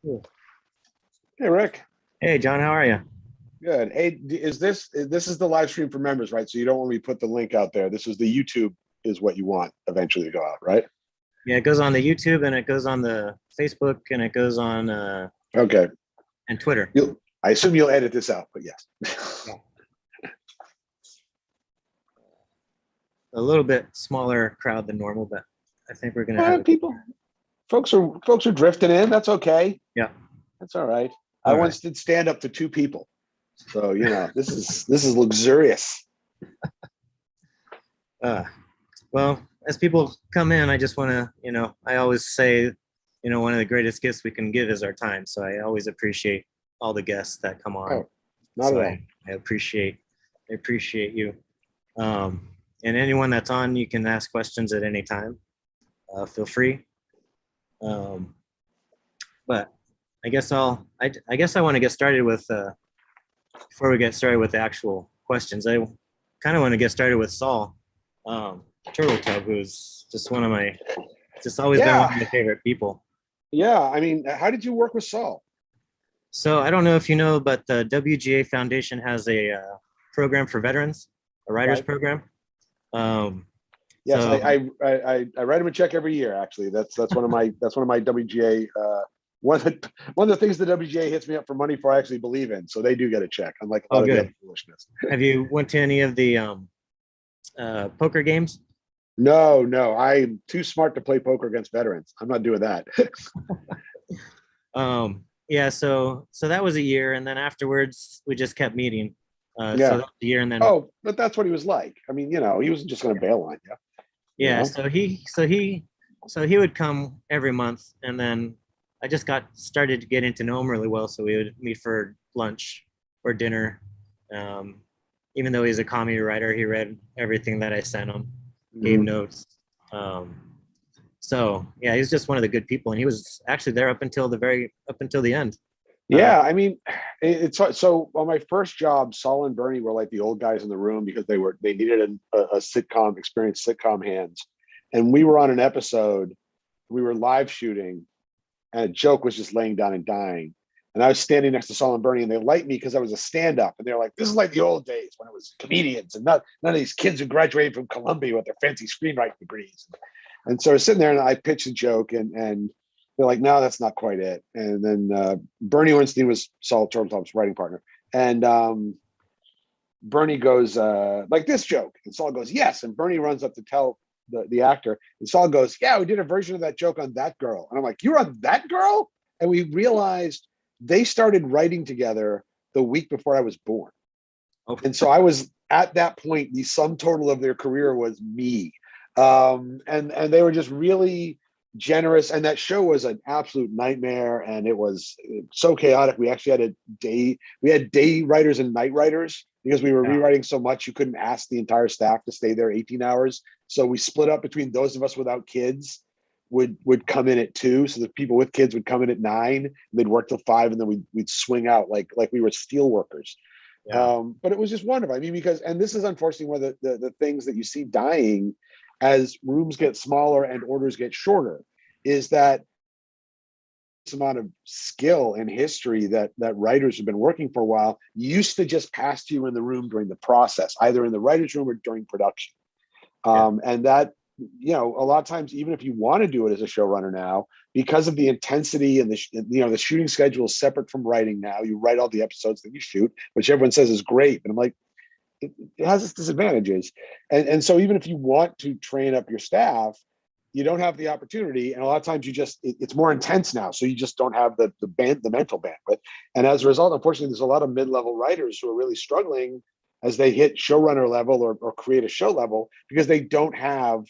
Cool. Hey, Rick. Hey, John, how are you? Good. Hey, this is the live stream for members, right? So you don't want me to put the link out there. This is the YouTube is what you want eventually to go out, right? Yeah, it goes on the YouTube and it goes on the Facebook and it goes on Okay. and Twitter. I assume you'll edit this out, but yes. Yeah. A little bit smaller crowd than normal, but I think we're gonna have people. Folks are drifting in. That's okay. Yeah, that's all right. All I right. once did stand up to 2 people, so you know this is luxurious. Well, as people come in, I just want to, I always say, one of the greatest gifts we can give is our time. So I always appreciate all the guests that come on. Oh, not so at all. I appreciate you. And anyone that's on, you can ask questions at any time. Feel free. But I guess I want to get started with before we get started with the actual questions. I kind of want to get started with Saul Turtletub, who's just always been one of my favorite people. Yeah, I mean, how did you work with Saul? So I don't know if you know, but the WGA Foundation has a program for veterans, a writers program. Yes, so, I write him a check every year. Actually, that's one of my WGA. One of the things the WGA hits me up for money for, I actually believe in. So they do get a check, unlike a lot of the other foolishness. Have you went to any of the poker games? No, I'm too smart to play poker against veterans. I'm not doing that. Yeah, so that was a year, and then afterwards we just kept meeting. So that was a year, and then but that's what he was like. I mean, he wasn't just going to bail on you. Yeah, so he would come every month, and then I just started to get into know him really well. So we would meet for lunch or dinner. Even though he's a comedy writer, he read everything that I sent him, gave notes. So yeah, he's just one of the good people, and he was actually there up until the end. Yeah, I mean, it's so on my first job, Saul and Bernie were like the old guys in the room because they needed a sitcom, experienced sitcom hands, and we were on an episode, we were live shooting, and a joke was just laying down and dying, and I was standing next to Saul and Bernie, and they liked me because I was a stand-up, and they're like, "This is like the old days when it was comedians and none of these kids who graduated from Columbia with their fancy screenwriting degrees." And so I was sitting there, and I pitched a joke, and they're like, "No, that's not quite it." And then Bernie Ornstein was Saul Turtletop's writing partner. And Bernie goes, like this joke. And Saul goes, "Yes." And Bernie runs up to tell the actor. And Saul goes, "Yeah, we did a version of that joke on That Girl." And I'm like, "You're on That Girl?" And we realized they started writing together the week before I was born. Okay. And so I was, at that point, the sum total of their career was me. And they were just really generous, and that show was an absolute nightmare, and it was so chaotic. We actually had day writers and night writers because we were rewriting so much. You couldn't ask the entire staff to stay there 18 hours, so we split up between those of us without kids would come in at 2, so the people with kids would come in at 9, and they'd work till 5, and then we'd swing out like we were steel workers. But it was just wonderful. I mean, because, and this is unfortunately one of the things that you see dying as rooms get smaller and orders get shorter, is that this amount of skill and history that writers have been working for a while used to just pass to you in the room during the process, either in the writer's room or during production. And that, a lot of times, even if you want to do it as a showrunner now, because of the intensity and the shooting schedule is separate from writing now. You write all the episodes that you shoot, which everyone says is great. But I'm like, it has its disadvantages. And so even if you want to train up your staff, you don't have the opportunity. And a lot of times it's more intense now. So you just don't have the mental bandwidth. And as a result, unfortunately, there's a lot of mid-level writers who are really struggling as they hit showrunner level or create a show level, because they don't have,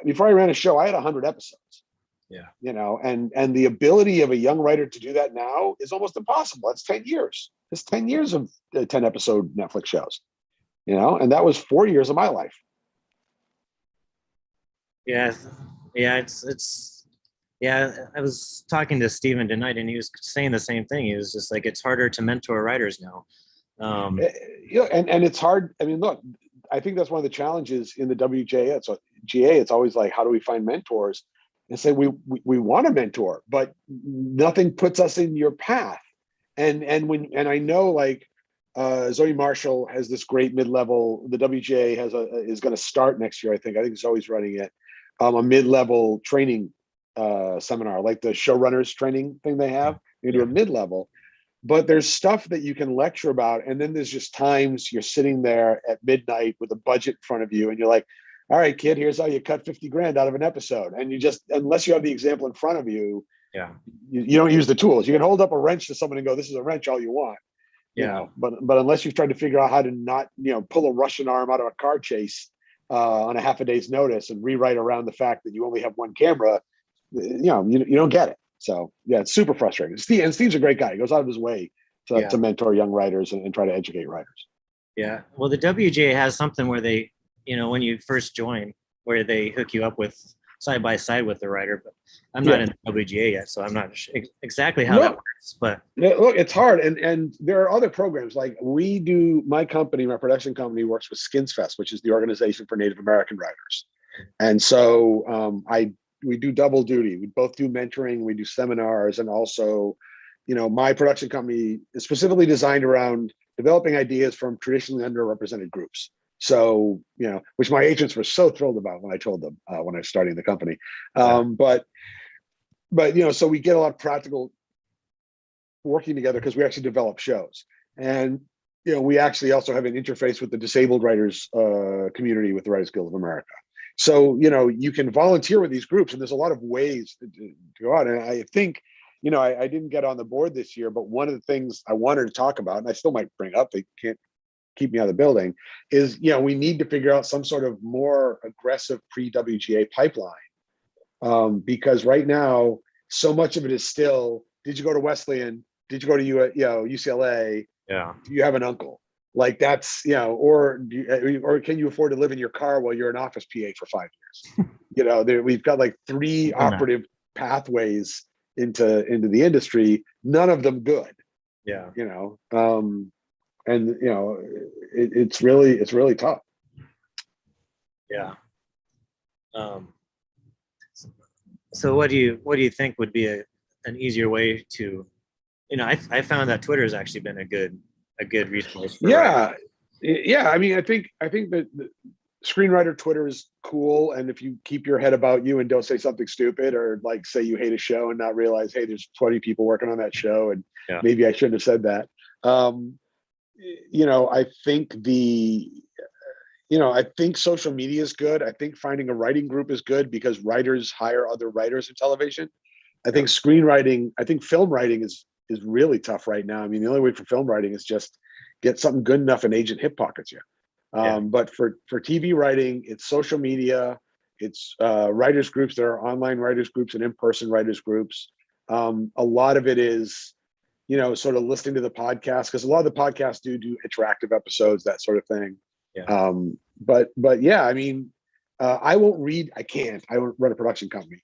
before I ran a show, I had 100 episodes. And the ability of a young writer to do that now is almost impossible. It's 10 years. It's 10 years of 10 episode Netflix shows, and that was 4 years of my life. Yeah. I was talking to Steven tonight, and he was saying the same thing. He was just like, it's harder to mentor writers now. And it's hard. I mean, look, I think that's one of the challenges in the WGA. It's always like, how do we find mentors? and say, we want to mentor, but nothing puts us in your path. And I know, like, Zoe Marshall has this great mid-level. The WGA is going to start next year, I think. Zoe's running it, a mid-level training seminar, like the showrunners training thing they have. You do a mid-level, but there's stuff that you can lecture about, and then there's just times you're sitting there at midnight with a budget in front of you, and you're like, all right, kid, here's how you cut 50 grand out of an episode. And you just, unless you have the example in front of you, you don't use the tools. You can hold up a wrench to someone and go, this is a wrench all you want. You know, but unless you've tried to figure out how to not, pull a Russian arm out of a car chase on a half a day's notice and rewrite around the fact that you only have one camera, you don't get it. So yeah, it's super frustrating. Steve's a great guy. He goes out of his way to mentor young writers and try to educate writers. Yeah. Well, the WGA has something where they, when you first join, where they hook you up with side by side with the writer, but I'm not in the WGA yet, so I'm not sure exactly how that works. But look, it's hard, and there are other programs. Like my production company works with Skins Fest, which is the organization for Native American writers, and so we do double duty. We both do mentoring, we do seminars, and also, my production company is specifically designed around developing ideas from traditionally underrepresented groups. So, which my agents were so thrilled about when I told them when I was starting the company. But so we get a lot of practical working together because we actually develop shows. And, we actually also have an interface with the disabled writers community with the Writers Guild of America. So, you can volunteer with these groups, and there's a lot of ways to go out. And I think, I didn't get on the board this year, but one of the things I wanted to talk about, and I still might bring up, they can't keep me out of the building, is, we need to figure out some sort of more aggressive pre-WGA pipeline. Because right now, so much of it is still, did you go to Wesleyan? Did you go to UCLA? Yeah. Do you have an uncle? Like that's, or can you afford to live in your car while you're an office PA for 5 years? We've got like 3 operative pathways into the industry, none of them good. Yeah. And it's really tough. Yeah. So what do you think would be an easier way to, I found that Twitter has actually been a good resource for writers. I mean, I think that the screenwriter Twitter is cool, and if you keep your head about you and don't say something stupid, or like say you hate a show and not realize, hey, there's 20 people working on that show, and maybe I shouldn't have said that. I think I think social media is good. I think finding a writing group is good because writers hire other writers in television. I think film writing is really tough right now. I mean, the only way for film writing is just get something good enough and agent hip pockets you. But for TV writing, it's social media, it's writers groups. There are online writers groups and in-person writers groups. A lot of it is, sort of listening to the podcast, because a lot of the podcasts do interactive episodes, that sort of thing. But yeah, I mean, I won't read. I don't run a production company.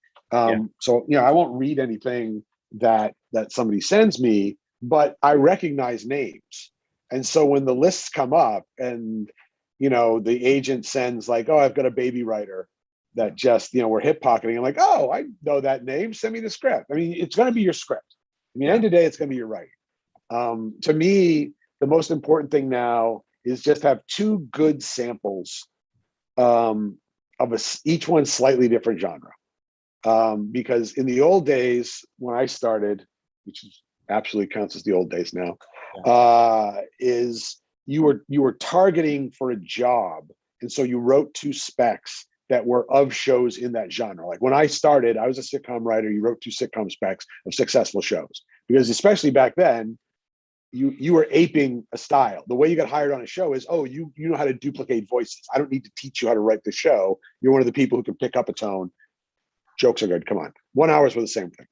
So, I won't read anything that somebody sends me, but I recognize names. And so when the lists come up and, the agent sends like, oh, I've got a baby writer that just, we're hip pocketing. I'm like, oh, I know that name. Send me the script. I mean, it's going to be your script. I mean, end of the day, it's going to be your writing. To me, the most important thing now is just have 2 good samples of each one slightly different genre. Because in the old days, when I started, which absolutely counts as the old days now, is you were targeting for a job. And so you wrote 2 specs that were of shows in that genre. Like when I started, I was a sitcom writer. You wrote 2 sitcom specs of successful shows, because especially back then, you were aping a style. The way you got hired on a show is, oh, you know how to duplicate voices. I don't need to teach you how to write the show. You're one of the people who can pick up a tone. Jokes are good. Come on. 1 hour's for the same thing.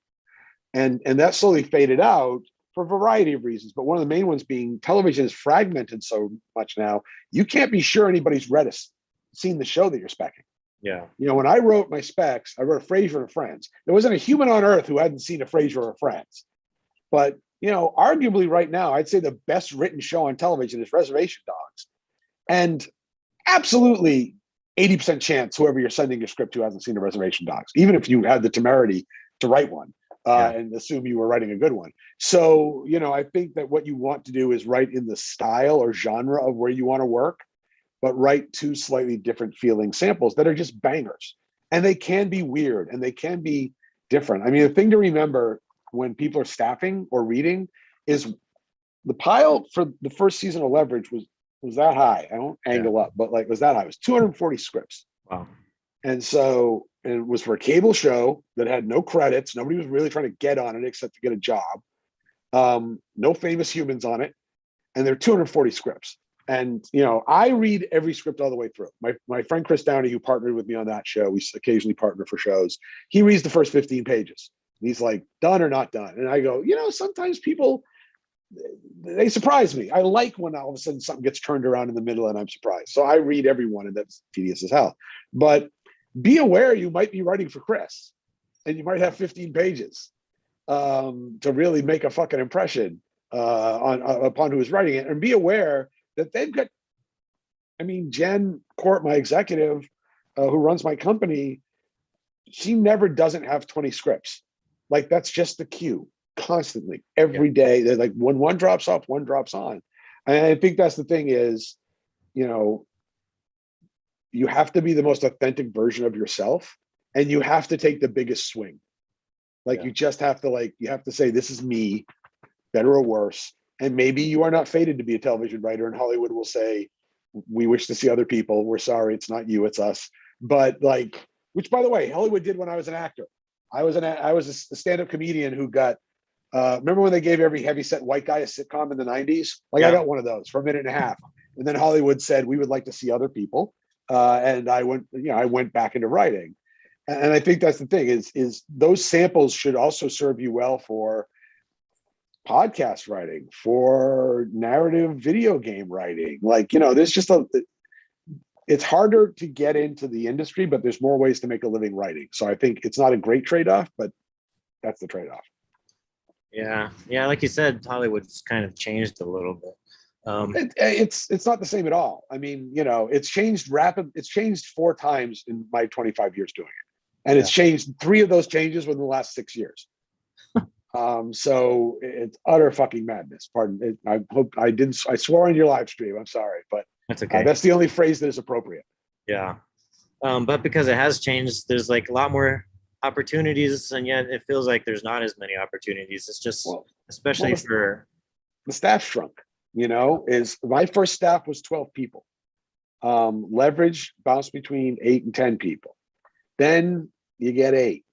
And that slowly faded out for a variety of reasons. But one of the main ones being television is fragmented so much now, you can't be sure anybody's seen the show that you're speccing. Yeah. When I wrote my specs, I wrote Frasier and Friends. There wasn't a human on earth who hadn't seen a Frasier or Friends. But, arguably right now, I'd say the best written show on television is Reservation Dogs. And absolutely 80% chance whoever you're sending your script to hasn't seen the reservation docs, even if you had the temerity to write one and assume you were writing a good one. So, I think that what you want to do is write in the style or genre of where you want to work, but write two slightly different feeling samples that are just bangers. And they can be weird and they can be different. I mean, the thing to remember when people are staffing or reading is the pile for the first season of Leverage was that high. I won't angle up, but like was that high. It was 240 scripts. Wow. And so, and it was for a cable show that had no credits. Nobody was really trying to get on it except to get a job. No famous humans on it. And there are 240 scripts. And, I read every script all the way through. My friend Chris Downey, who partnered with me on that show, we occasionally partner for shows. He reads the first 15 pages. And he's like, done or not done? And I go, sometimes people, they surprise me. I like when all of a sudden something gets turned around in the middle and I'm surprised. So I read every one, and that's tedious as hell. But be aware you might be writing for Chris and you might have 15 pages to really make a fucking impression upon who's writing it. And be aware that they've got, Jen Court, my executive, who runs my company, she never doesn't have 20 scripts. Like that's just the queue constantly every day. They're like when one drops off, one drops on. And I think that's the thing is, you have to be the most authentic version of yourself and you have to take the biggest swing. Like you just have to you have to say, this is me, better or worse. And maybe you are not fated to be a television writer, and Hollywood will say, we wish to see other people. We're sorry, it's not you, it's us. But which by the way, Hollywood did when I was an actor. I was a stand-up comedian who got, remember when they gave every heavyset white guy a sitcom in the 90s? I got one of those for a minute and a half. And then Hollywood said, we would like to see other people. And I went back into writing. And I think that's the thing is those samples should also serve you well for podcast writing, for narrative video game writing. There's just it's harder to get into the industry, but there's more ways to make a living writing. So I think it's not a great trade-off, but that's the trade-off. Yeah. Like you said, Hollywood's kind of changed a little bit. It's not the same at all. It's changed It's changed 4 times in my 25 years doing it. And it's changed 3 of those changes within the last 6 years. So it's utter fucking madness. Pardon. I hope I swore on your live stream. I'm sorry, but that's okay. That's the only phrase that is appropriate. Yeah. But because it has changed, there's a lot more opportunities, and yet it feels like there's not as many opportunities. It's just, especially for the staff shrunk, is my first staff was 12 people. Leverage bounced between 8 and 10 people. Then you get 8.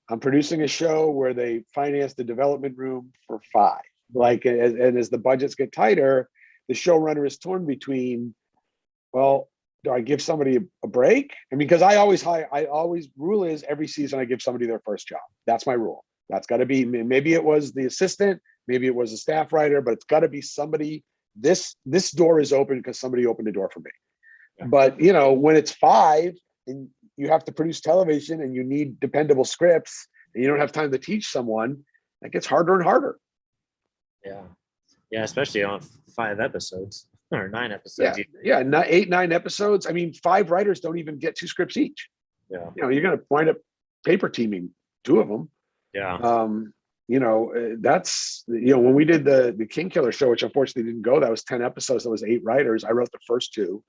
I'm producing a show where they finance the development room for 5. And as the budgets get tighter, the showrunner is torn between, well, do I give somebody a break? Because I always rule is every season I give somebody their first job. That's my rule. That's got to be, maybe it was the assistant, maybe it was a staff writer, but it's got to be somebody. This door is open because somebody opened the door for me. Yeah. But when it's 5 and you have to produce television and you need dependable scripts and you don't have time to teach someone, that gets harder and harder. Yeah, especially on 5 episodes or 9 episodes. Yeah, 8, 9 episodes. 5 writers don't even get 2 scripts each. Yeah. You're going to wind up paper teaming 2 of them. Yeah. That's, when we did the King Killer show, which unfortunately didn't go, that was 10 episodes. That was 8 writers. I wrote the first 2.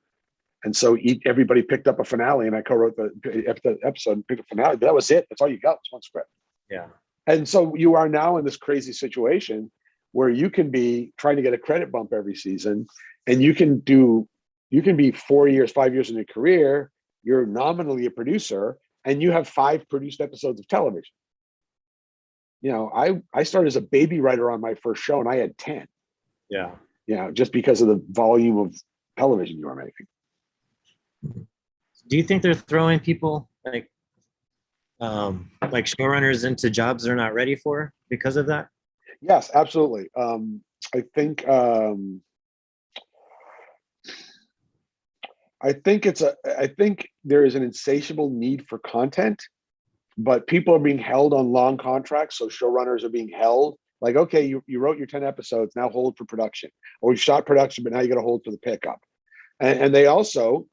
And so everybody picked up a finale, and I co-wrote the episode and picked a finale. But that was it. That's all you got was 1 script. Yeah. And so you are now in this crazy situation where you can be trying to get a credit bump every season, and you can be 4 years, 5 years in your career. You're nominally a producer, and you have 5 produced episodes of television. I started as a baby writer on my first show, and I had 10. Yeah. Just because of the volume of television you are making. Do you think they're throwing people like showrunners into jobs they're not ready for because of that? Yes, absolutely. I think there is an insatiable need for content, but people are being held on long contracts. So showrunners are being held like, okay, you wrote your 10 episodes, now hold for production, or you shot production, but now you got to hold for the pickup. And they also,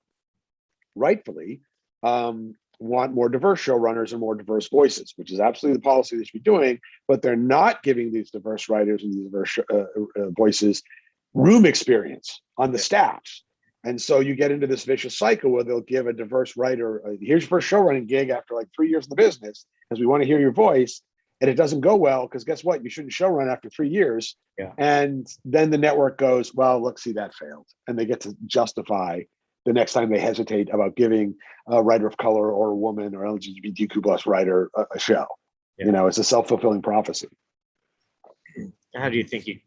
rightfully, want more diverse showrunners and more diverse voices, which is absolutely the policy they should be doing. But they're not giving these diverse writers and these diverse voices room experience on the staffs. And so you get into this vicious cycle where they'll give a diverse writer, here's your first showrunning gig after like 3 years in the business, because we want to hear your voice. And it doesn't go well, because guess what? You shouldn't showrun after 3 years. Yeah. And then the network goes, well, look, see, that failed. And they get to justify the next time they hesitate about giving a writer of color or a woman or LGBTQ plus writer a show. Yeah. You know, it's a self-fulfilling prophecy. How do you think you...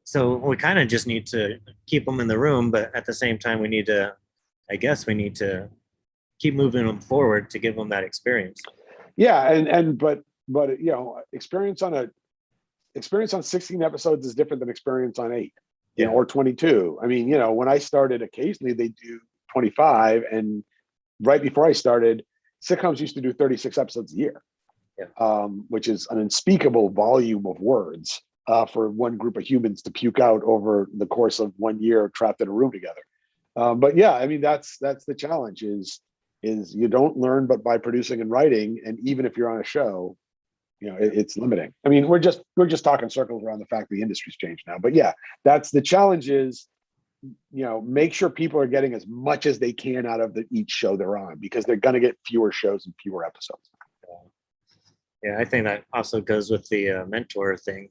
So we kind of just need to keep them in the room, but at the same time, we need to keep moving them forward to give them that experience. Yeah, but you know, experience on 16 episodes is different than experience on 8, you know, or 22. I mean, you know, when I started, occasionally they do 25, and right before I started, sitcoms used to do 36 episodes a year, which is an unspeakable volume of words for one group of humans to puke out over the course of 1 year trapped in a room together. But yeah, I mean, that's the challenge is you don't learn but by producing and writing. And even if you're on a show, you know, it's limiting. I mean, we're just talking circles around the fact the industry's changed now. But yeah, that's the challenge is, you know, make sure people are getting as much as they can out of each show they're on, because they're going to get fewer shows and fewer episodes. Yeah, I think that also goes with the mentor thing.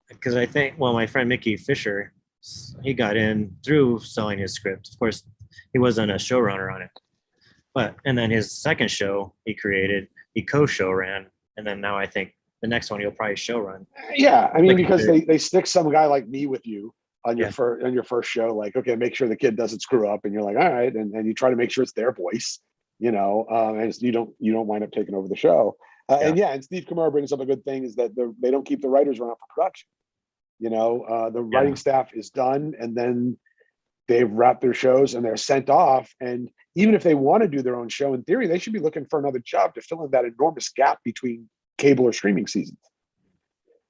Because I think, well, my friend Mickey Fisher, he got in through selling his script. Of course, he wasn't a showrunner on it, and then his second show he created, he co-show ran, and then now I think the next one he'll probably show run. Yeah, I mean, because they stick some guy like me with you on your first show, like, okay, make sure the kid doesn't screw up, and you're like, all right, and you try to make sure it's their voice, you know, and you don't wind up taking over the show. And Steve Kamara brings up a good thing, is that they don't keep the writers around for production. You know, the writing staff is done, and then they've wrapped their shows and they're sent off. And even if they want to do their own show, in theory, they should be looking for another job to fill in that enormous gap between cable or streaming seasons.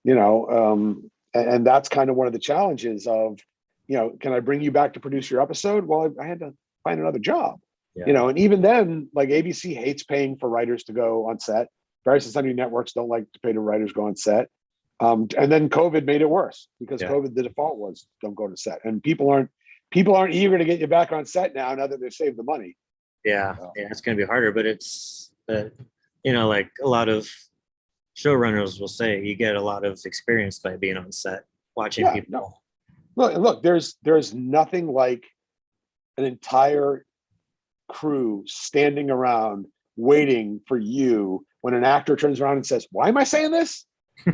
You know, and that's kind of one of the challenges of, you know, can I bring you back to produce your episode? Well, I had to find another job. You know, and even then, like, ABC hates paying for writers to go on set. Various and sundry networks don't like to pay the writers go on set. And then COVID made it worse, because COVID, the default was don't go to set, and people aren't eager to get you back on set now that they've saved the money. It's going to be harder, but it's you know, like a lot of showrunners will say, you get a lot of experience by being on set, watching people. No. Look, there's nothing like an entire crew standing around waiting for you when an actor turns around and says, why am I saying this?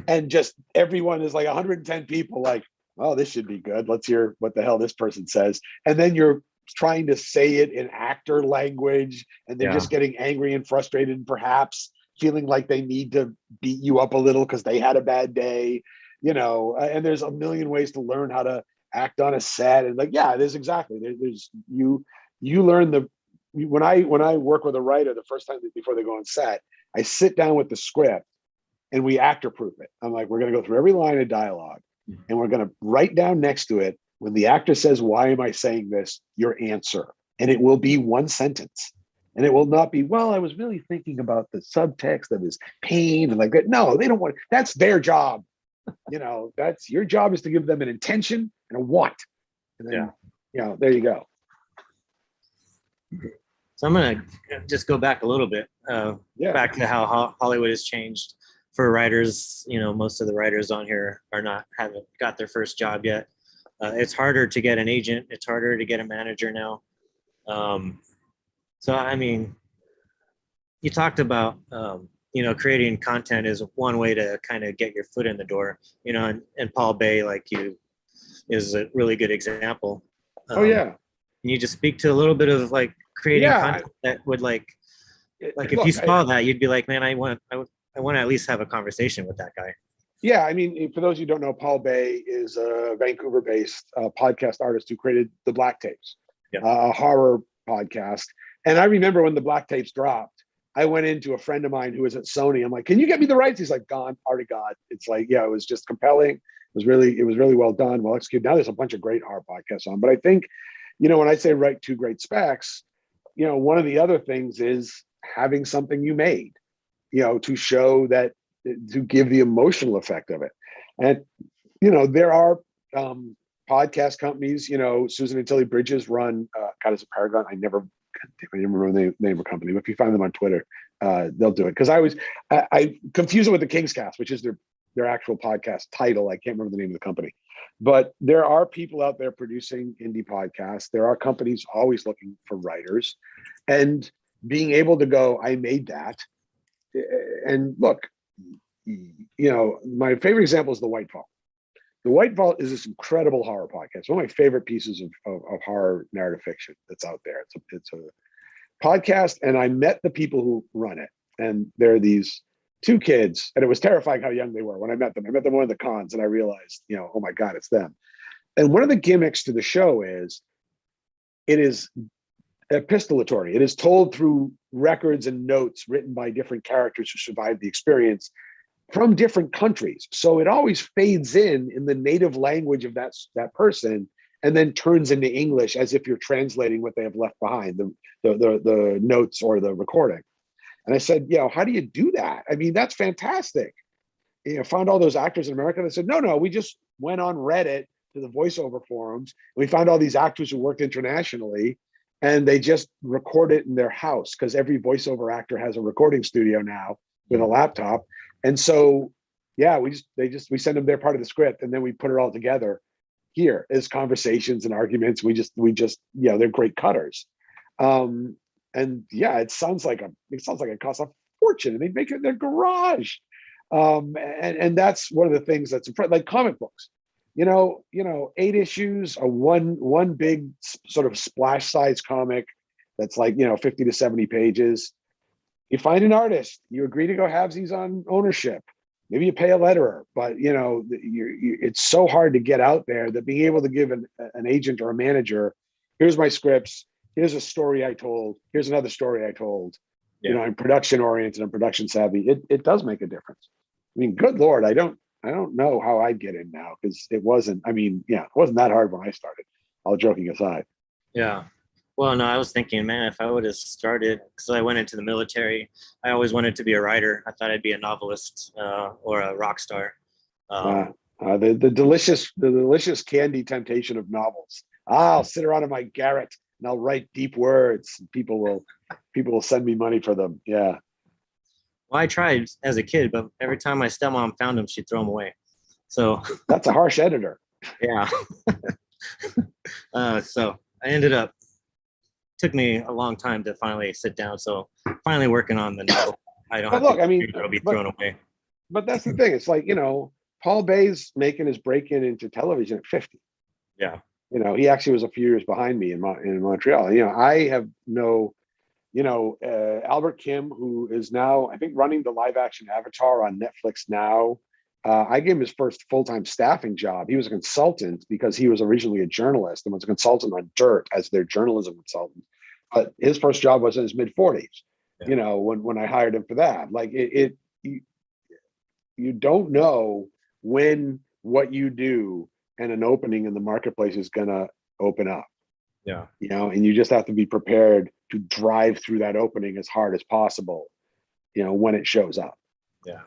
And just everyone is like 110 people like, oh, this should be good. Let's hear what the hell this person says. And then you're trying to say it in actor language, and they're just getting angry and frustrated, and perhaps feeling like they need to beat you up a little because they had a bad day, you know. And there's a million ways to learn how to act on a set. And like, yeah, there's exactly. There's you learn when I work with a writer the first time before they go on set, I sit down with the script and we actor proof it. I'm like, we're going to go through every line of dialogue, and we're going to write down next to it, when the actor says, why am I saying this? Your answer. And it will be one sentence. And it will not be, well, I was really thinking about the subtext of his pain and like that. No, they don't want, that's their job. You know, that's your job, is to give them an intention and a want. And then, you know, there you go. So I'm going to just go back a little bit, back to how Hollywood has changed for writers. You know, most of the writers on here haven't got their first job yet. It's harder to get an agent. It's harder to get a manager now. So, I mean, you talked about, you know, creating content is one way to kind of get your foot in the door, you know, and Paul Bay, like you, is a really good example. Can you just speak to a little bit of like creating content that would like if you saw that, you'd be like, man, I want to at least have a conversation with that guy. Yeah, I mean, for those who don't know, Paul Bay is a Vancouver-based podcast artist who created the Black Tapes, a horror podcast. And I remember when the Black Tapes dropped, I went into a friend of mine who was at Sony. I'm like, can you get me the rights? He's like, gone, already got. It's like, yeah, it was just compelling. It was really well done, well executed. Now there's a bunch of great horror podcasts on. But I think, when I say write 2 great specs, one of the other things is having something you made, to show that, to give the emotional effect of it. And, there are podcast companies, Susan and Tilly Bridges run, God, it's a Paragon. I never remember the name of the company, but if you find them on Twitter, they'll do it. Cause I confuse it with the King's Cast, which is their actual podcast title. I can't remember the name of the company, but there are people out there producing indie podcasts. There are companies always looking for writers, and being able to go, I made that. And look, my favorite example is The White Vault. The White Vault is this incredible horror podcast. One of my favorite pieces of horror narrative fiction that's out there. It's a podcast, and I met the people who run it. And there are these 2 kids, and it was terrifying how young they were when I met them. I met them at one of the cons, and I realized, oh my God, it's them. And one of the gimmicks to the show is it is epistolatory. It is told through records and notes written by different characters who survived the experience from different countries. So it always fades in the native language of that person, and then turns into English as if you're translating what they have left behind, the notes or the recording. And I said, how do you do that? I mean, that's fantastic. Found all those actors in America. They said, no, we just went on Reddit to the voiceover forums. We found all these actors who worked internationally, and they just record it in their house, because every voiceover actor has a recording studio now with a laptop. And so, we send them their part of the script, and then we put it all together here as conversations and arguments. We just, they're great cutters. And it sounds like it costs a fortune, and they make it in their garage. And that's one of the things that's like comic books. 8 issues, a one big sort of splash size comic that's like 50 to 70 pages. You find an artist, you agree to go halvesies on ownership. Maybe you pay a letterer, but it's so hard to get out there that being able to give an agent or a manager, here's my scripts, here's a story I told, here's another story I told. I'm production oriented, I'm production savvy. It does make a difference. I mean, good Lord, I don't know how I'd get in now, because it wasn't that hard when I started, all joking aside. Yeah. Well, no, I was thinking, man, if I would have started, because I went into the military, I always wanted to be a writer. I thought I'd be a novelist or a rock star. The delicious candy temptation of novels. I'll sit around in my garret and I'll write deep words. People will send me money for them. Yeah. Well, I tried as a kid, but every time my stepmom found them, she'd throw them away. So that's a harsh editor. Yeah. So I ended up, took me a long time to finally sit down. So finally working on the novel. I don't have to be thrown away. But that's the thing. It's like, Paul Bay's making his break-in into television at 50. Yeah. He actually was a few years behind me in Montreal. I have Albert Kim, who is now, I think, running the live action Avatar on Netflix now. I gave him his first full-time staffing job. He was a consultant because he was originally a journalist and was a consultant on Dirt as their journalism consultant. But his first job was in his mid-40s, when I hired him for that. Like you don't know when what you do and an opening in the marketplace is going to open up. Yeah. And you just have to be prepared to drive through that opening as hard as possible, when it shows up. Yeah.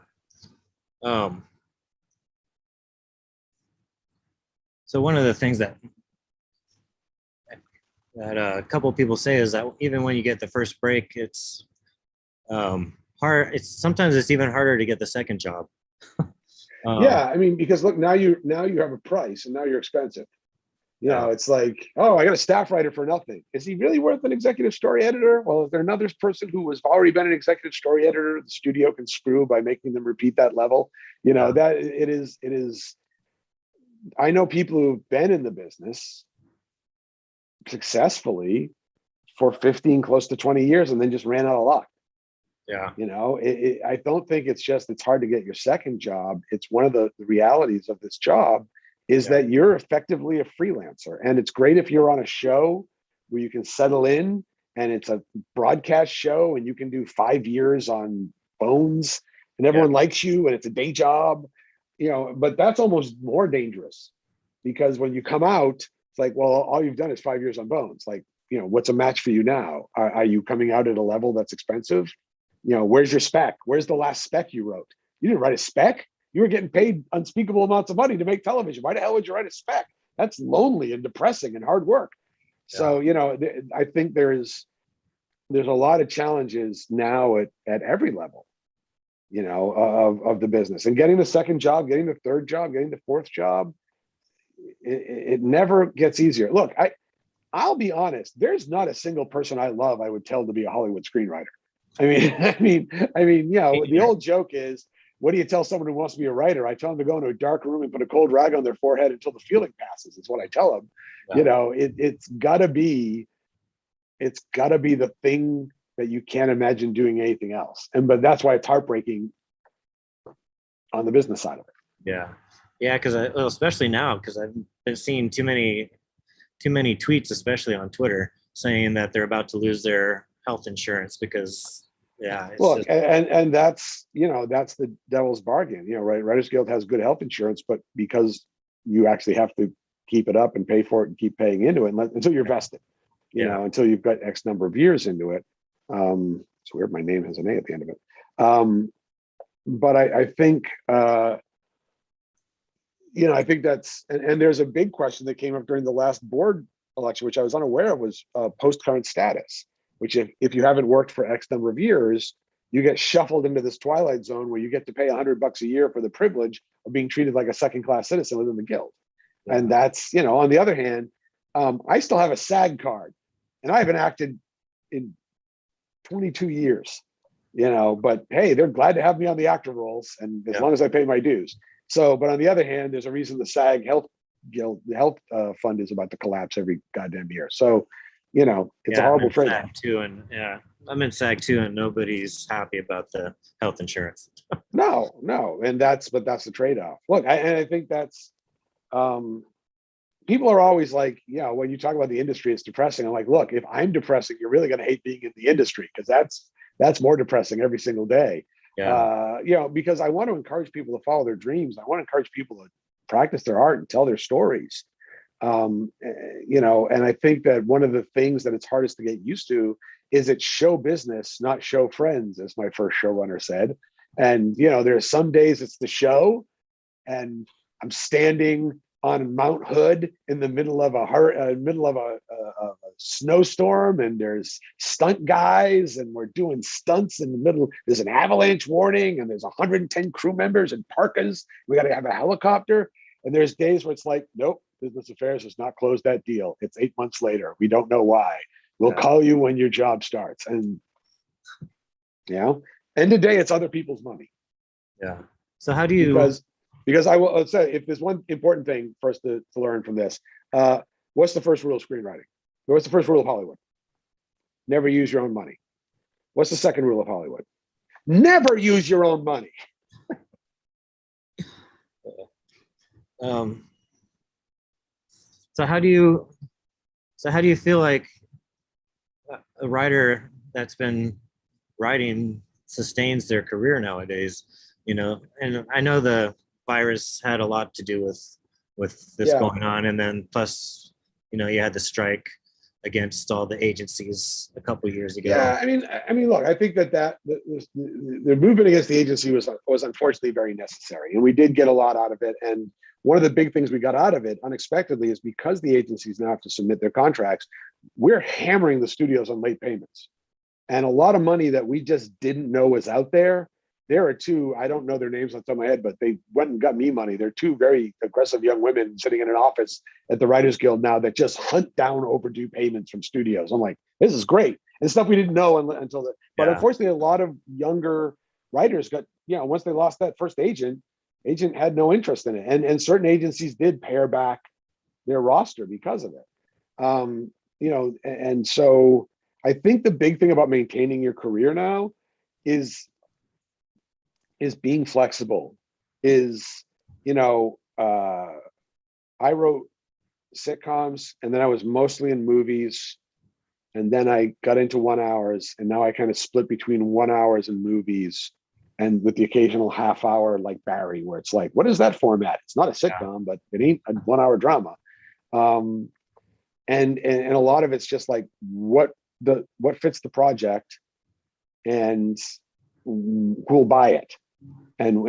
So one of the things that a couple of people say is that even when you get the first break, it's hard. Sometimes it's even harder to get the second job. Yeah, I mean, because look, now you have a price, and now you're expensive. It's like, oh, I got a staff writer for nothing. Is he really worth an executive story editor? Well, is there another person who has already been an executive story editor the studio can screw by making them repeat that level? That it is. I know people who've been in the business successfully for 15, close to 20 years, and then just ran out of luck. Yeah. I don't think it's hard to get your second job. It's one of the realities of this job is that you're effectively a freelancer. And it's great if you're on a show where you can settle in and it's a broadcast show and you can do 5 years on Bones and everyone likes you and it's a day job, but that's almost more dangerous because when you come out, It's like, well, all you've done is 5 years on Bones. Like, you know, what's a match for you now? Are you coming out at a level that's expensive? You know, where's your spec? Where's the last spec you wrote? You didn't write a spec. You were getting paid unspeakable amounts of money to make television. Why the hell would you write a spec? That's lonely and depressing and hard work. Yeah. So, you know, I think there's a lot of challenges now at every level, you know, of the business, and getting the second job, getting the third job, getting the fourth job. It never gets easier. Look, I'll be honest. There's not a single person I love I would tell to be a Hollywood screenwriter. I mean, you know, the old joke is, what do you tell someone who wants to be a writer? I tell them to go into a dark room and put a cold rag on their forehead until the feeling passes. Is what I tell them. Yeah. You know, it's gotta be the thing that you can't imagine doing anything else. But that's why it's heartbreaking on the business side of it. Yeah. Yeah, because especially now, because I've been seeing too many tweets, especially on Twitter, saying that they're about to lose their health insurance because, yeah. Look, and that's, you know, that's the devil's bargain. You know, right? Writers Guild has good health insurance, but because you actually have to keep it up and pay for it and keep paying into it until you're vested, you know, until you've got X number of years into it. It's weird. My name has an A at the end of it. But I think, you know, I think that's, and there's a big question that came up during the last board election, which I was unaware of, was post-current status, which if you haven't worked for X number of years, you get shuffled into this twilight zone where you get to pay $100 a year for the privilege of being treated like a second-class citizen within the guild. Yeah. And that's, you know, on the other hand, I still have a SAG card, and I haven't acted in 22 years, you know, but hey, they're glad to have me on the actor roles, and as long as I pay my dues. So, but on the other hand, there's a reason the SAG Health Guild, the health fund is about to collapse every goddamn year. So, you know, it's a horrible trade-off. I'm in SAG too, and nobody's happy about the health insurance. No, and that's the trade-off. Look, I think that's, people are always like, yeah, when you talk about the industry, it's depressing. I'm like, look, if I'm depressing, you're really going to hate being in the industry, because that's more depressing every single day. Yeah. You know, because I want to encourage people to follow their dreams. I want to encourage people to practice their art and tell their stories. You know, and I think that one of the things that it's hardest to get used to is it's show business, not show friends, as my first showrunner said. And, you know, there's some days it's the show, and I'm standing on Mount Hood in the middle of a snowstorm, and there's stunt guys, and we're doing stunts in the middle. There's an avalanche warning, and there's 110 crew members in parkas. We got to have a helicopter. And there's days where it's like, nope, business affairs has not closed that deal. It's 8 months later. We don't know why. We'll call you when your job starts. And, you know, end of the day, it's other people's money. Yeah. So how do you? Because I will say, if there's one important thing for us to learn from this, what's the first rule of screenwriting? What's the first rule of Hollywood? Never use your own money. What's the second rule of Hollywood? Never use your own money. So how do you feel like a writer that's been writing sustains their career nowadays? You know, and I know the virus had a lot to do with this going on, and then plus, you know, you had the strike against all the agencies a couple of years ago. Yeah, I mean, look, I think that the movement against the agency was unfortunately very necessary, and we did get a lot out of it. And one of the big things we got out of it unexpectedly is, because the agencies now have to submit their contracts, we're hammering the studios on late payments, and a lot of money that we just didn't know was out there. There are two, I don't know their names on the top of my head, but they went and got me money. They're two very aggressive young women sitting in an office at the Writers Guild now that just hunt down overdue payments from studios. I'm like, this is great. And stuff we didn't know until that. But unfortunately, a lot of younger writers got, you know, once they lost that first agent had no interest in it. And certain agencies did pare back their roster because of it. You know, and so I think the big thing about maintaining your career now is being flexible, you know, I wrote sitcoms, and then I was mostly in movies, and then I got into 1 hours, and now I kind of split between 1 hours and movies, and with the occasional half hour like Barry, where it's like, what is that format? It's not a sitcom, but it ain't a 1 hour drama. and a lot of it's just like what fits the project and who'll buy it and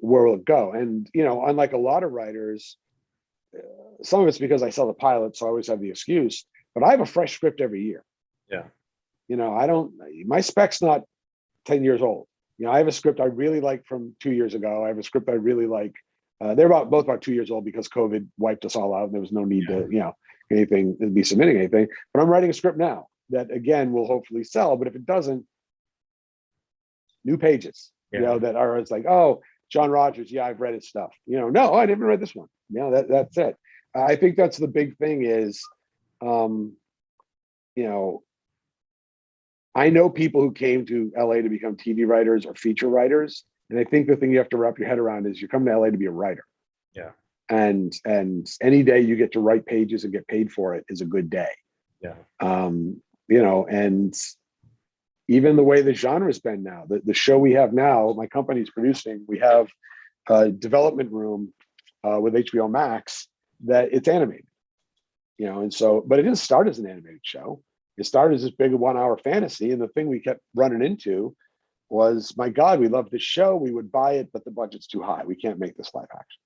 where will it go. And unlike a lot of writers, some of it's because I sell the pilot, so I always have the excuse, but I have a fresh script every year. Yeah. My spec's not 10 years old. I have a script I really like from 2 years ago. I have a script I really like. They're both about 2 years old because COVID wiped us all out and there was no need to, anything to be submitting anything. But I'm writing a script now that again will hopefully sell. But if it doesn't, new pages, that are, it's like, oh, John Rogers, yeah, I've read his stuff. No, I didn't read this one. That's it. I think that's the big thing is, I know people who came to LA to become TV writers or feature writers. And I think the thing you have to wrap your head around is you're coming to LA to be a writer. Yeah. And any day you get to write pages and get paid for it is a good day. Yeah. And even the way the genre's been now, the show we have now, my company's producing, we have a development room with HBO Max that it's animated, and so, but it didn't start as an animated show. It started as this big 1 hour fantasy. And the thing we kept running into was, my God, we love this show. We would buy it, but the budget's too high. We can't make this live action.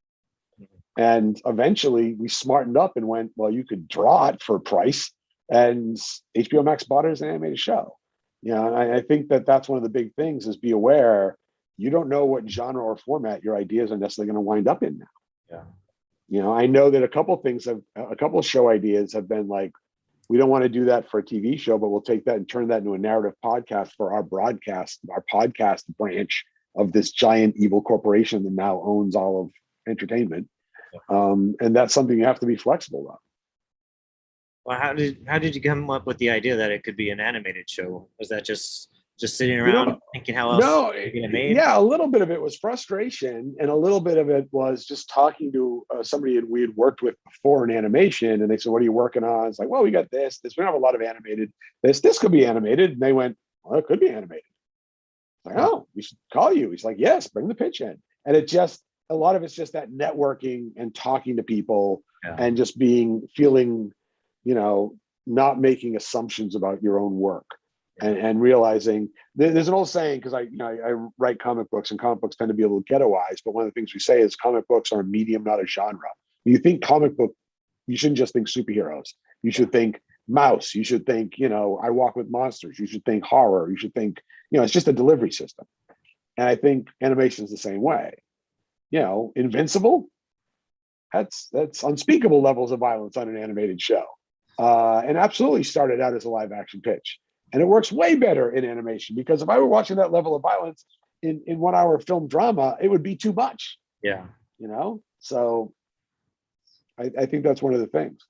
Mm-hmm. And eventually we smartened up and went, well, you could draw it for a price. And HBO Max bought it as an animated show. And I think that that's one of the big things is be aware, you don't know what genre or format your ideas are necessarily going to wind up in now. Yeah. I know that a couple of show ideas have been like, we don't want to do that for a TV show, but we'll take that and turn that into a narrative podcast for our podcast branch of this giant evil corporation that now owns all of entertainment. And that's something you have to be flexible about. Well, how did you come up with the idea that it could be an animated show? Was that just sitting around thinking how else to get it made? Yeah, a little bit of it was frustration, and a little bit of it was just talking to somebody we had worked with before in animation, and they said, "What are you working on?" It's like, "Well, we got this. We don't have a lot of animated. This could be animated." And they went, "Well, it could be animated." Like, "Oh, we should call you." He's like, "Yes, bring the pitch in." And a lot of it's just that networking and talking to people and just feeling, not making assumptions about your own work. And realizing there's an old saying, because I write comic books, and comic books tend to be a little ghettoized, but one of the things we say is comic books are a medium, not a genre. When you think comic book, you shouldn't just think superheroes. You should think mouse. You should think, I walk with monsters. You should think horror. You should think, it's just a delivery system. And I think animation is the same way. Invincible, that's unspeakable levels of violence on an animated show. And absolutely started out as a live action pitch. And it works way better in animation, because if I were watching that level of violence in 1 hour film drama, it would be too much. Yeah. So I think that's one of the things.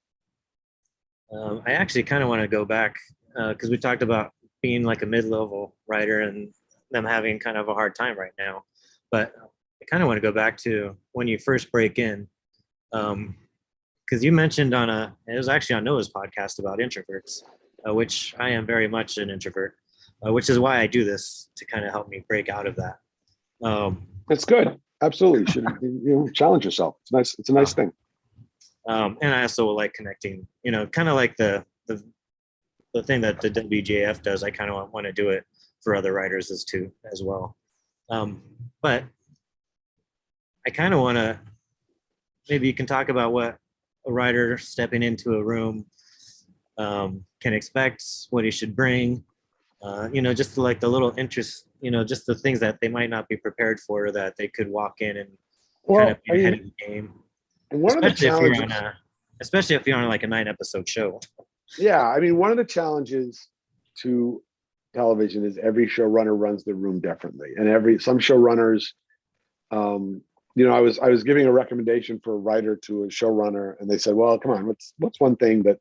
I actually kind of want to go back because we talked about being like a mid-level writer and them having kind of a hard time right now. But I kind of want to go back to when you first break in. Because you mentioned it was actually on Noah's podcast about introverts, which I am very much an introvert, which is why I do this, to kind of help me break out of that. That's good. Absolutely. You should challenge yourself. It's nice. It's a nice thing. And I also like connecting, kind of like the thing that the WGAF does. I kind of want to do it for other writers as well. But I kind of want to, maybe you can talk about what a writer stepping into a room can expect, what he should bring, just like the little interest, just the things that they might not be prepared for, that they could walk in and kind of be ahead of the game. And one of the challenges, especially if you're on like a 9-episode show. Yeah, one of the challenges to television is every showrunner runs the room differently, and some showrunners, I was giving a recommendation for a writer to a showrunner, and they said, "Well, come on, what's one thing that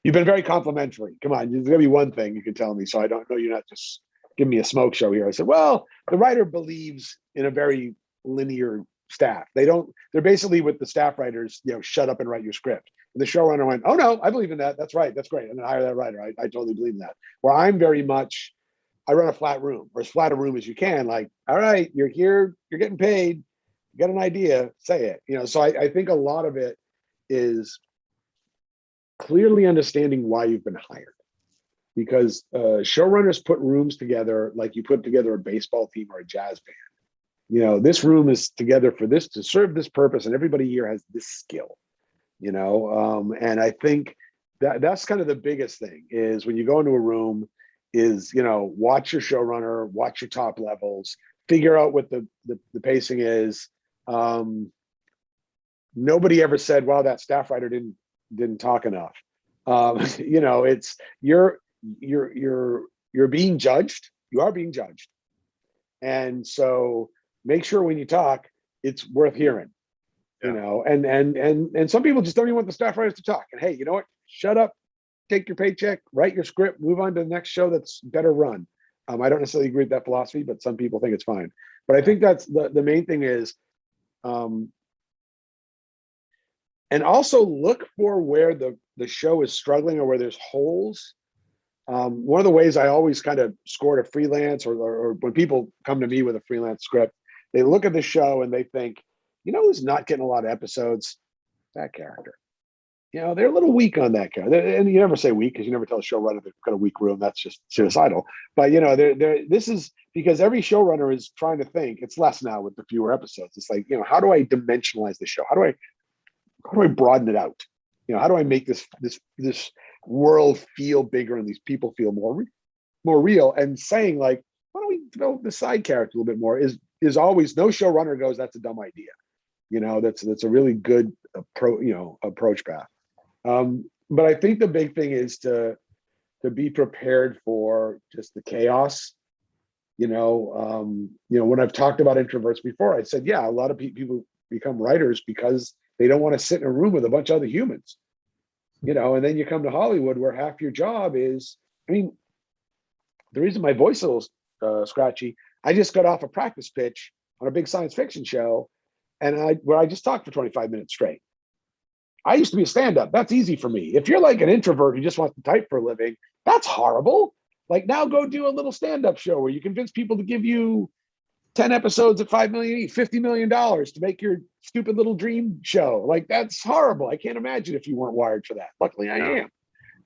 you've been very complimentary? Come on, there's gonna be one thing you can tell me, so I don't know you're not just giving me a smoke show here." I said, "Well, the writer believes in a very linear staff. They're basically with the staff writers, shut up and write your script." And the showrunner went, "Oh no, I believe in that. That's right. That's great. And then hire that writer. I totally believe in that." Where I'm very much, I run a flat room, or as flat a room as you can. Like, all right, you're here, you're getting paid, you got an idea, say it. So I think a lot of it is clearly understanding why you've been hired. Because showrunners put rooms together like you put together a baseball team or a jazz band. You know, this room is together for this, to serve this purpose, and everybody here has this skill, you know. And I think that's kind of the biggest thing is when you go into a room is, you know, watch your showrunner, watch your top levels, figure out what the pacing is. Nobody ever said, wow, that staff writer didn't talk enough. You know, it's you're being judged. You are being judged. And so make sure when you talk, it's worth hearing. You know, and some people just don't even want the staff writers to talk. And hey, you know what? Shut up, take your paycheck, write your script, move on to the next show that's better run. I don't necessarily agree with that philosophy, but some people think it's fine. But I think that's the main thing is, and also look for where the show is struggling or where there's holes. One of the ways I always kind of scored a freelance or when people come to me with a freelance script, they look at the show and they think, you know, who's not getting a lot of episodes? That character. You know, they're a little weak on that character. And you never say weak because you never tell a showrunner they've got a weak room. That's just suicidal. But, you know, this is because every showrunner is trying to think. It's less now with the fewer episodes. It's like, you know, how do I dimensionalize the show? How do I broaden it out? You know, how do I make this world feel bigger and these people feel more real? And saying like, why don't we develop the side character a little bit more is always, no showrunner goes, that's a dumb idea. You know, that's a really good approach path. But I think the big thing is to be prepared for just the chaos. You know, when I've talked about introverts before, I said, yeah, a lot of people become writers because they don't want to sit in a room with a bunch of other humans. You know, and then you come to Hollywood where half your job is, I mean, the reason my voice is a little scratchy, I just got off a practice pitch on a big science fiction show, and where I just talked for 25 minutes straight. I used to be a stand-up. That's easy for me. If you're like an introvert who just wants to type for a living, that's horrible. Like, now go do a little stand-up show where you convince people to give you 10 episodes at $5 million each, $50 million to make your stupid little dream show. Like, that's horrible. I can't imagine if you weren't wired for that. Luckily, I am.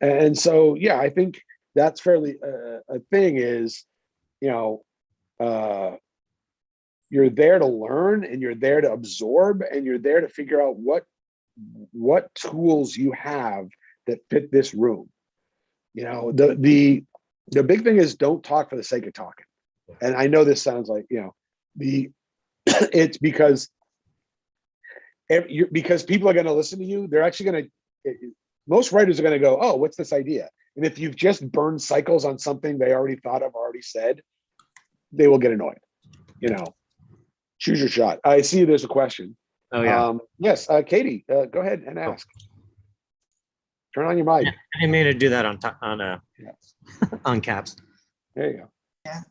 And so, yeah, I think that's fairly a thing is, you know, you're there to learn and you're there to absorb and you're there to figure out what tools you have that fit this room. You know, the big thing is don't talk for the sake of talking. And I know this sounds like, you know, it's because people are going to listen to you. They're actually going to, most writers are going to go, oh, what's this idea? And if you've just burned cycles on something they already thought of, already said, they will get annoyed. You know, choose your shot. I see there's a question. Oh yeah. Yes, Katie, go ahead and ask. Turn on your mic. Yeah, I didn't mean to do that Yes. on caps. There you go. Yeah.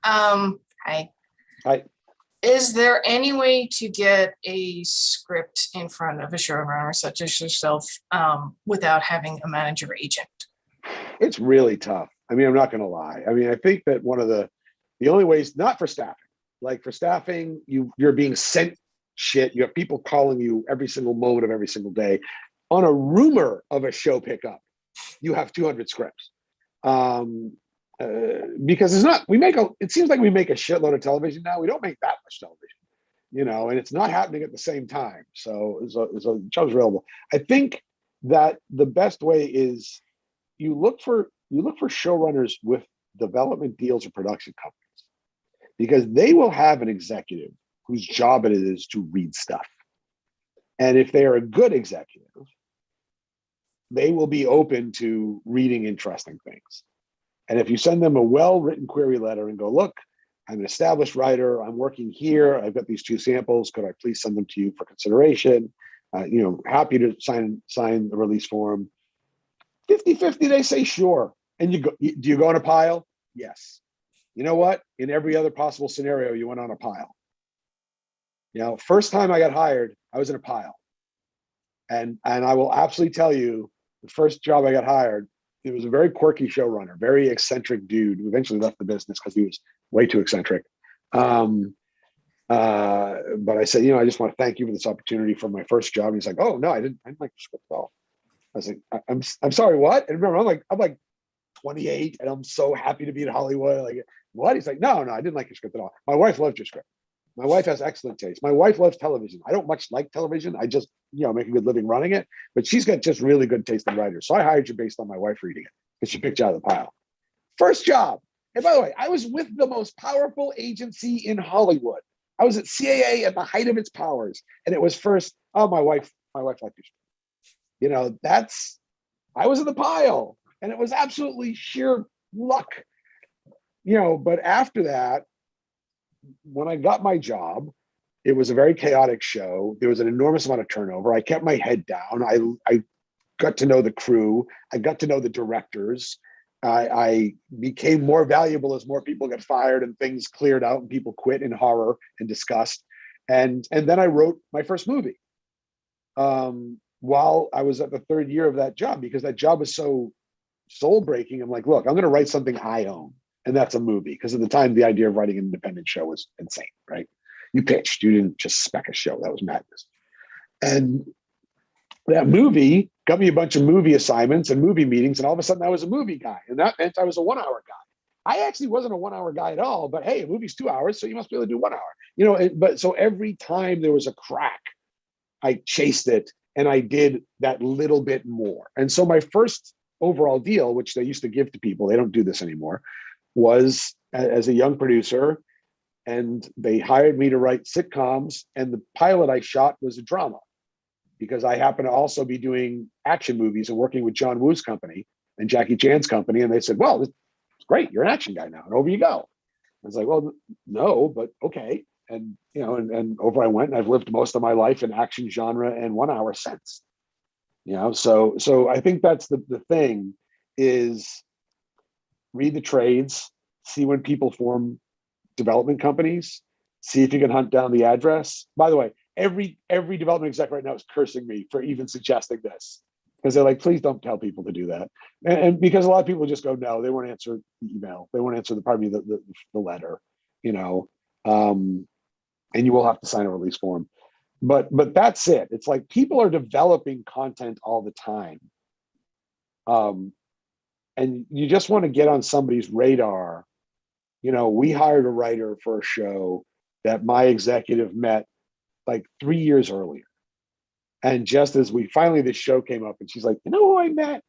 Hi. Hi. Is there any way to get a script in front of a showrunner such as yourself without having a manager agent? It's really tough. I mean, I'm not going to lie. I mean, I think that one of the only ways, not for staffing, like for staffing, you're being sent shit. You have people calling you every single moment of every single day. On a rumor of a show pickup, you have 200 scripts. Because it seems like we make a shitload of television now. We don't make that much television, you know, and it's not happening at the same time. So jobs available. I think that the best way is you look for showrunners with development deals or production companies, because they will have an executive whose job it is to read stuff. And if they are a good executive, they will be open to reading interesting things. And if you send them a well-written query letter and go, look, I'm an established writer, I'm working here, I've got these 2 samples, could I please send them to you for consideration? You know, happy to sign the release form. 50-50, they say sure. And do you go on a pile? Yes. You know what? In every other possible scenario, you went on a pile. You know, first time I got hired, I was in a pile. And I will absolutely tell you, the first job I got hired, it was a very quirky showrunner, very eccentric dude who eventually left the business because he was way too eccentric. But I said, you know, I just want to thank you for this opportunity for my first job. And he's like, oh no, I didn't like the script at all. I was like, I'm sorry, what? And remember, I'm like 28 and I'm so happy to be in Hollywood. Like, what? He's like, no, I didn't like your script at all. My wife loved your script. My wife has excellent taste. My wife loves television. I don't much like television. I just, make a good living running it, but she's got just really good taste in writers. So I hired you based on my wife reading it because she picked you out of the pile. First job. And by the way, I was with the most powerful agency in Hollywood. I was at CAA at the height of its powers. And it was first, oh, my wife liked your script. I was in the pile. And it was absolutely sheer luck, but after that, when I got my job, it was a very chaotic show. There was an enormous amount of turnover. I kept my head down. I got to know the crew. I got to know the directors. I became more valuable as more people got fired and things cleared out and people quit in horror and disgust. And then I wrote my first movie while I was at the third year of that job, because that job was so soul breaking. I'm like, look, I'm going to write something I own. And that's a movie. Because at the time, the idea of writing an independent show was insane, right? You pitched, you didn't just spec a show. That was madness. And that movie got me a bunch of movie assignments and movie meetings. And all of a sudden I was a movie guy. And that meant I was a 1 hour guy. I actually wasn't a 1 hour guy at all, but hey, a movie's 2 hours. So you must be able to do 1 hour, but so every time there was a crack, I chased it and I did that little bit more. And so my first overall deal, which they used to give to people, they don't do this anymore, was as a young producer. And they hired me to write sitcoms. And the pilot I shot was a drama, because I happen to also be doing action movies and working with John Woo's company and Jackie Chan's company. And they said, well, it's great. You're an action guy now. And over you go. I was like, well, no, but okay. And, and over I went, and I've lived most of my life in action genre and 1 hour since. So I think that's the thing is read the trades, see when people form development companies, see if you can hunt down the address. By the way, every development exec right now is cursing me for even suggesting this, because they're like, please don't tell people to do that. And because a lot of people just go, no, they won't answer the email. They won't answer the letter, and you will have to sign a release form. But that's it. It's like people are developing content all the time. And you just want to get on somebody's radar. We hired a writer for a show that my executive met like 3 years earlier. And just as this show came up, and she's like, who I met?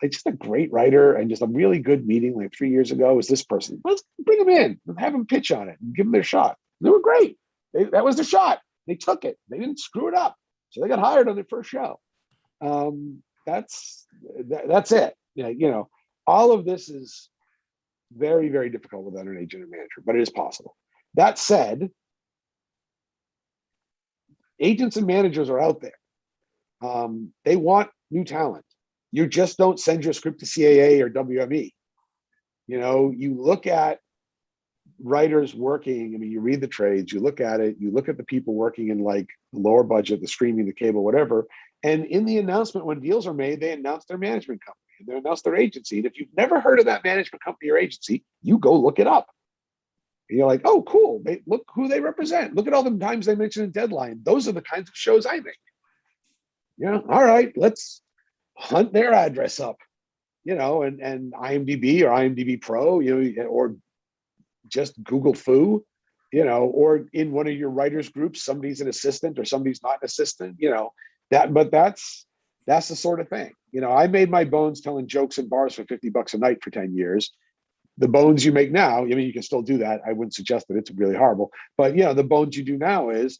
Like, just a great writer and just a really good meeting like 3 years ago was this person. Let's bring them in and have them pitch on it and give them their shot. They were great. That was the shot. They took it. They didn't screw it up. So they got hired on their first show. That's it. All of this is very, very difficult without an agent or manager, but it is possible. That said, agents and managers are out there. They want new talent. You just don't send your script to CAA or WME. You look at writers working. I mean, you read the trades, you look at it, you look at the people working in like the lower budget, the streaming, the cable, whatever. And in the announcement, when deals are made, they announce their management company and they announce their agency. And if you've never heard of that management company or agency, you go look it up. And you're like, oh, cool. Look who they represent. Look at all the times they mention in Deadline. Those are the kinds of shows I make. All right, let's hunt their address up, and IMDb or IMDb Pro, or just Google Foo, or in one of your writers groups, somebody's an assistant or somebody's not an assistant, but that's the sort of thing. I made my bones telling jokes in bars for $50 a night for 10 years. The bones you make now, you can still do that. I wouldn't suggest that, it's really horrible, but the bones you do now is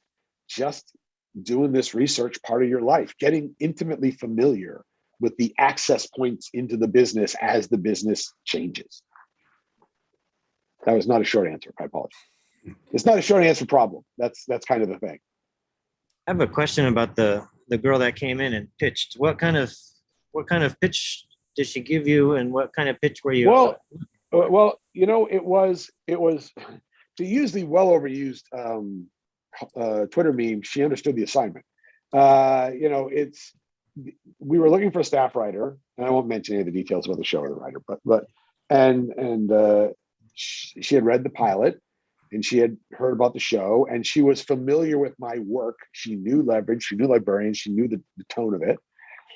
just doing this research part of your life, getting intimately familiar with the access points into the business as the business changes. That was not a short answer. I apologize. It's not a short answer problem. That's kind of the thing. I have a question about the girl that came in and pitched. What kind of pitch did she give you, and what kind of pitch were you? Well, it was to use the well overused Twitter meme. She understood the assignment. We were looking for a staff writer, and I won't mention any of the details about the show or the writer, but she had read the pilot and she had heard about the show and she was familiar with my work. She knew Leverage, she knew Librarians, she knew the tone of it.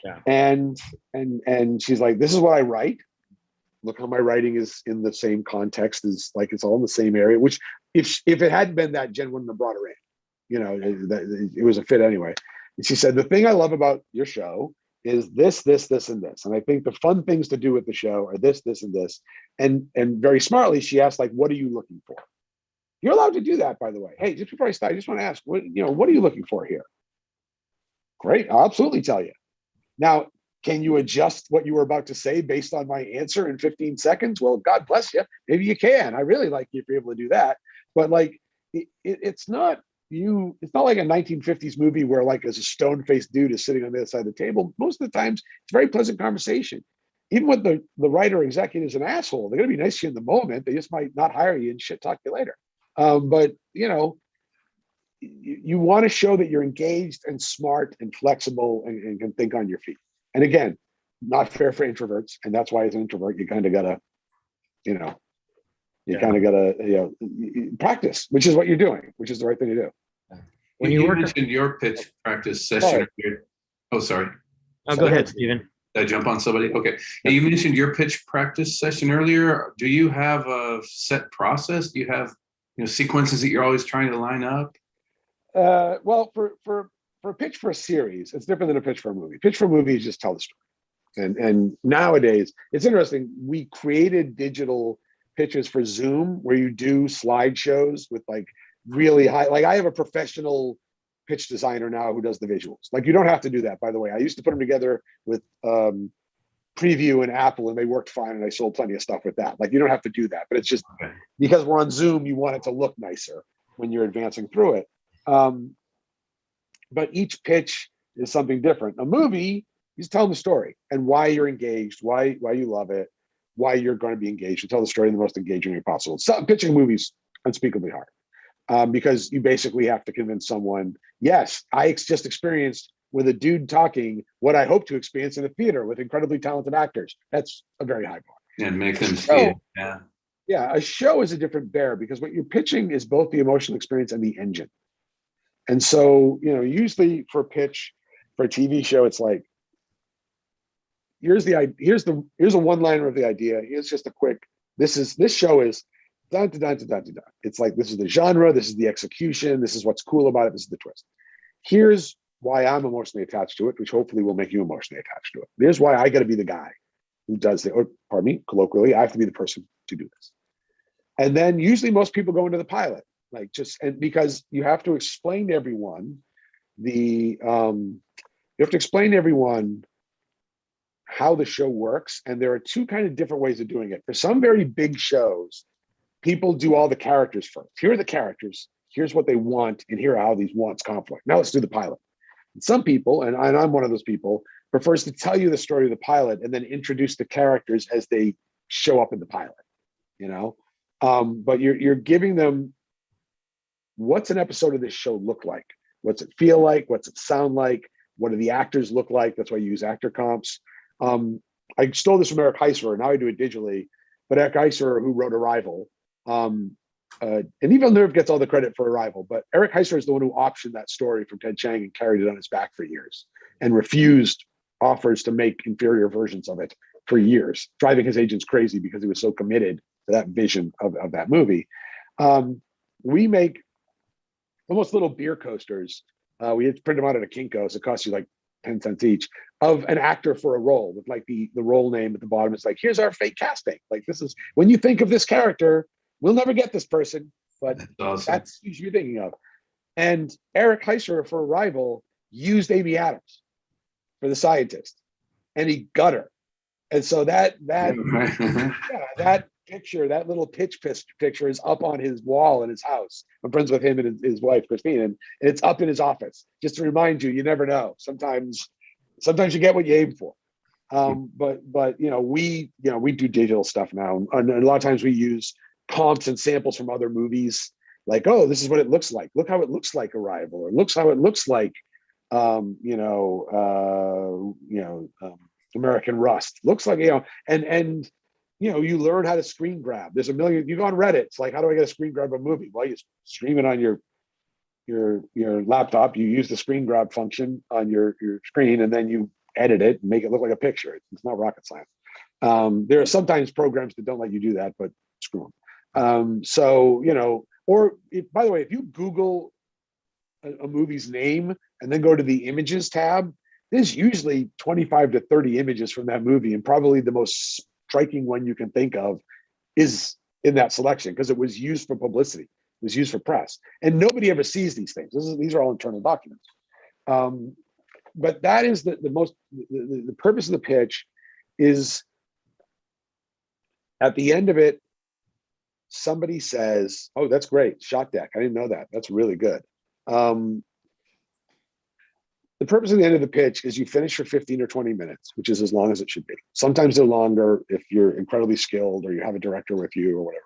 Yeah. And she's like, this is what I write. Look how my writing is in the same context, as like it's all in the same area, which if it hadn't been that, Jen wouldn't have brought her in. You know, it was a fit anyway. And she said, the thing I love about your show is this, this, this, and this. And I think the fun things to do with the show are this, this, and this. And very smartly, she asked, like, what are you looking for? You're allowed to do that, by the way. Hey, just before I start, I just want to ask, what are you looking for here? Great, I'll absolutely tell you. Now, can you adjust what you were about to say based on my answer in 15 seconds? Well, God bless you. Maybe you can. I really like you if you're able to do that. But like, it's not like a 1950s movie where like as a stone-faced dude is sitting on the other side of the table. Most of the times, it's a very pleasant conversation. Even with the writer or executive is an asshole, they're going to be nice to you in the moment. They just might not hire you and shit talk you later. But you know, you want to show that you're engaged and smart and flexible and can think on your feet. And again, not fair for introverts. And that's why as an introvert, you kind of gotta, practice, which is what you're doing, which is the right thing to do. When you mentioned your pitch practice session. Oh, sorry. Oh, go ahead, Stephen. Did I jump on somebody? Okay. Hey, you mentioned your pitch practice session earlier. Do you have a set process? Do you have sequences that you're always trying to line up? Well, for a pitch for a series, it's different than a pitch for a movie. Pitch for a movie is just tell the story. And nowadays, it's interesting. We created digital pitches for Zoom where you do slideshows with like really high, like I have a professional pitch designer now who does the visuals. Like you don't have to do that, by the way. I used to put them together with Preview and Apple and they worked fine and I sold plenty of stuff with that. Like you don't have to do that, but it's just because we're on Zoom, you want it to look nicer when you're advancing through it. But each pitch is something different. A movie, you just tell them the story and why you're engaged, why you love it, why you're going to be engaged. You tell the story in the most engaging way possible. So pitching movies unspeakably hard because you basically have to convince someone. Yes, I just experienced with a dude talking what I hope to experience in a theater with incredibly talented actors. That's a very high bar. And make them see it. Yeah. Yeah, a show is a different bear because what you're pitching is both the emotional experience and the engine. And so, usually for a pitch for a TV show, it's like, here's a one-liner of the idea. Here's just a quick, this show is dun, dun, dun, dun, dun, dun. It's like, this is the genre, this is the execution, this is what's cool about it, this is the twist. Here's why I'm emotionally attached to it, which hopefully will make you emotionally attached to it. Here's why I got to be the guy who does it, or pardon me, colloquially, I have to be the person to do this. And then usually most people go into the pilot. And because you have to explain to everyone how the show works. And there are two kind of different ways of doing it. For some very big shows, people do all the characters first. Here are the characters. Here's what they want. And here are how these wants conflict. Now let's do the pilot. And some people, and I'm one of those people, prefers to tell you the story of the pilot and then introduce the characters as they show up in the pilot, but you're giving them, what's an episode of this show look like? What's it feel like? What's it sound like? What do the actors look like? That's why you use actor comps. I stole this from Eric Heiser. Now I do it digitally. But Eric Heiser, who wrote Arrival, and Yves Villeneuve gets all the credit for Arrival, but Eric Heiser is the one who optioned that story from Ted Chiang and carried it on his back for years and refused offers to make inferior versions of it for years, driving his agents crazy because he was so committed to that vision of that movie. We make almost little beer coasters. We had to print them out at a Kinko's. It costs you like 10 cents each, of an actor for a role with like the role name at the bottom. It's like, here's our fake casting. Like, this is, when you think of this character, we'll never get this person, but that's awesome. That's who you're thinking of. And Eric Heiser for Arrival used Amy Adams for the scientist, and he got her. And so that picture, that little pitch picture is up on his wall in his house. I'm friends with him and his wife, Christine, and it's up in his office. Just to remind you, you never know. Sometimes you get what you aim for. But we do digital stuff now. And a lot of times we use comps and samples from other movies. Like, oh, this is what it looks like. Look how it looks like Arrival, or looks how it looks like, American Rust. Looks like, and you learn how to screen grab. There's a million. You go on Reddit. It's like, how do I get a screen grab a movie? Well, you stream it on your laptop. You use the screen grab function on your screen, and then you edit it and make it look like a picture. It's not rocket science. There are sometimes programs that don't let you do that, but screw them. So, you know, or if, by the way, if you Google a movie's name and then go to the images tab, there's usually 25 to 30 images from that movie, and probably the most striking one you can think of is in that selection because it was used for publicity, it was used for press, and nobody ever sees these things. These are all internal documents. But that is the purpose of the pitch is, at the end of it, somebody says, "Oh, that's great, shot deck. I didn't know that. That's really good." The purpose of the end of the pitch is you finish for 15 or 20 minutes, which is as long as it should be. Sometimes they're longer if you're incredibly skilled or you have a director with you or whatever.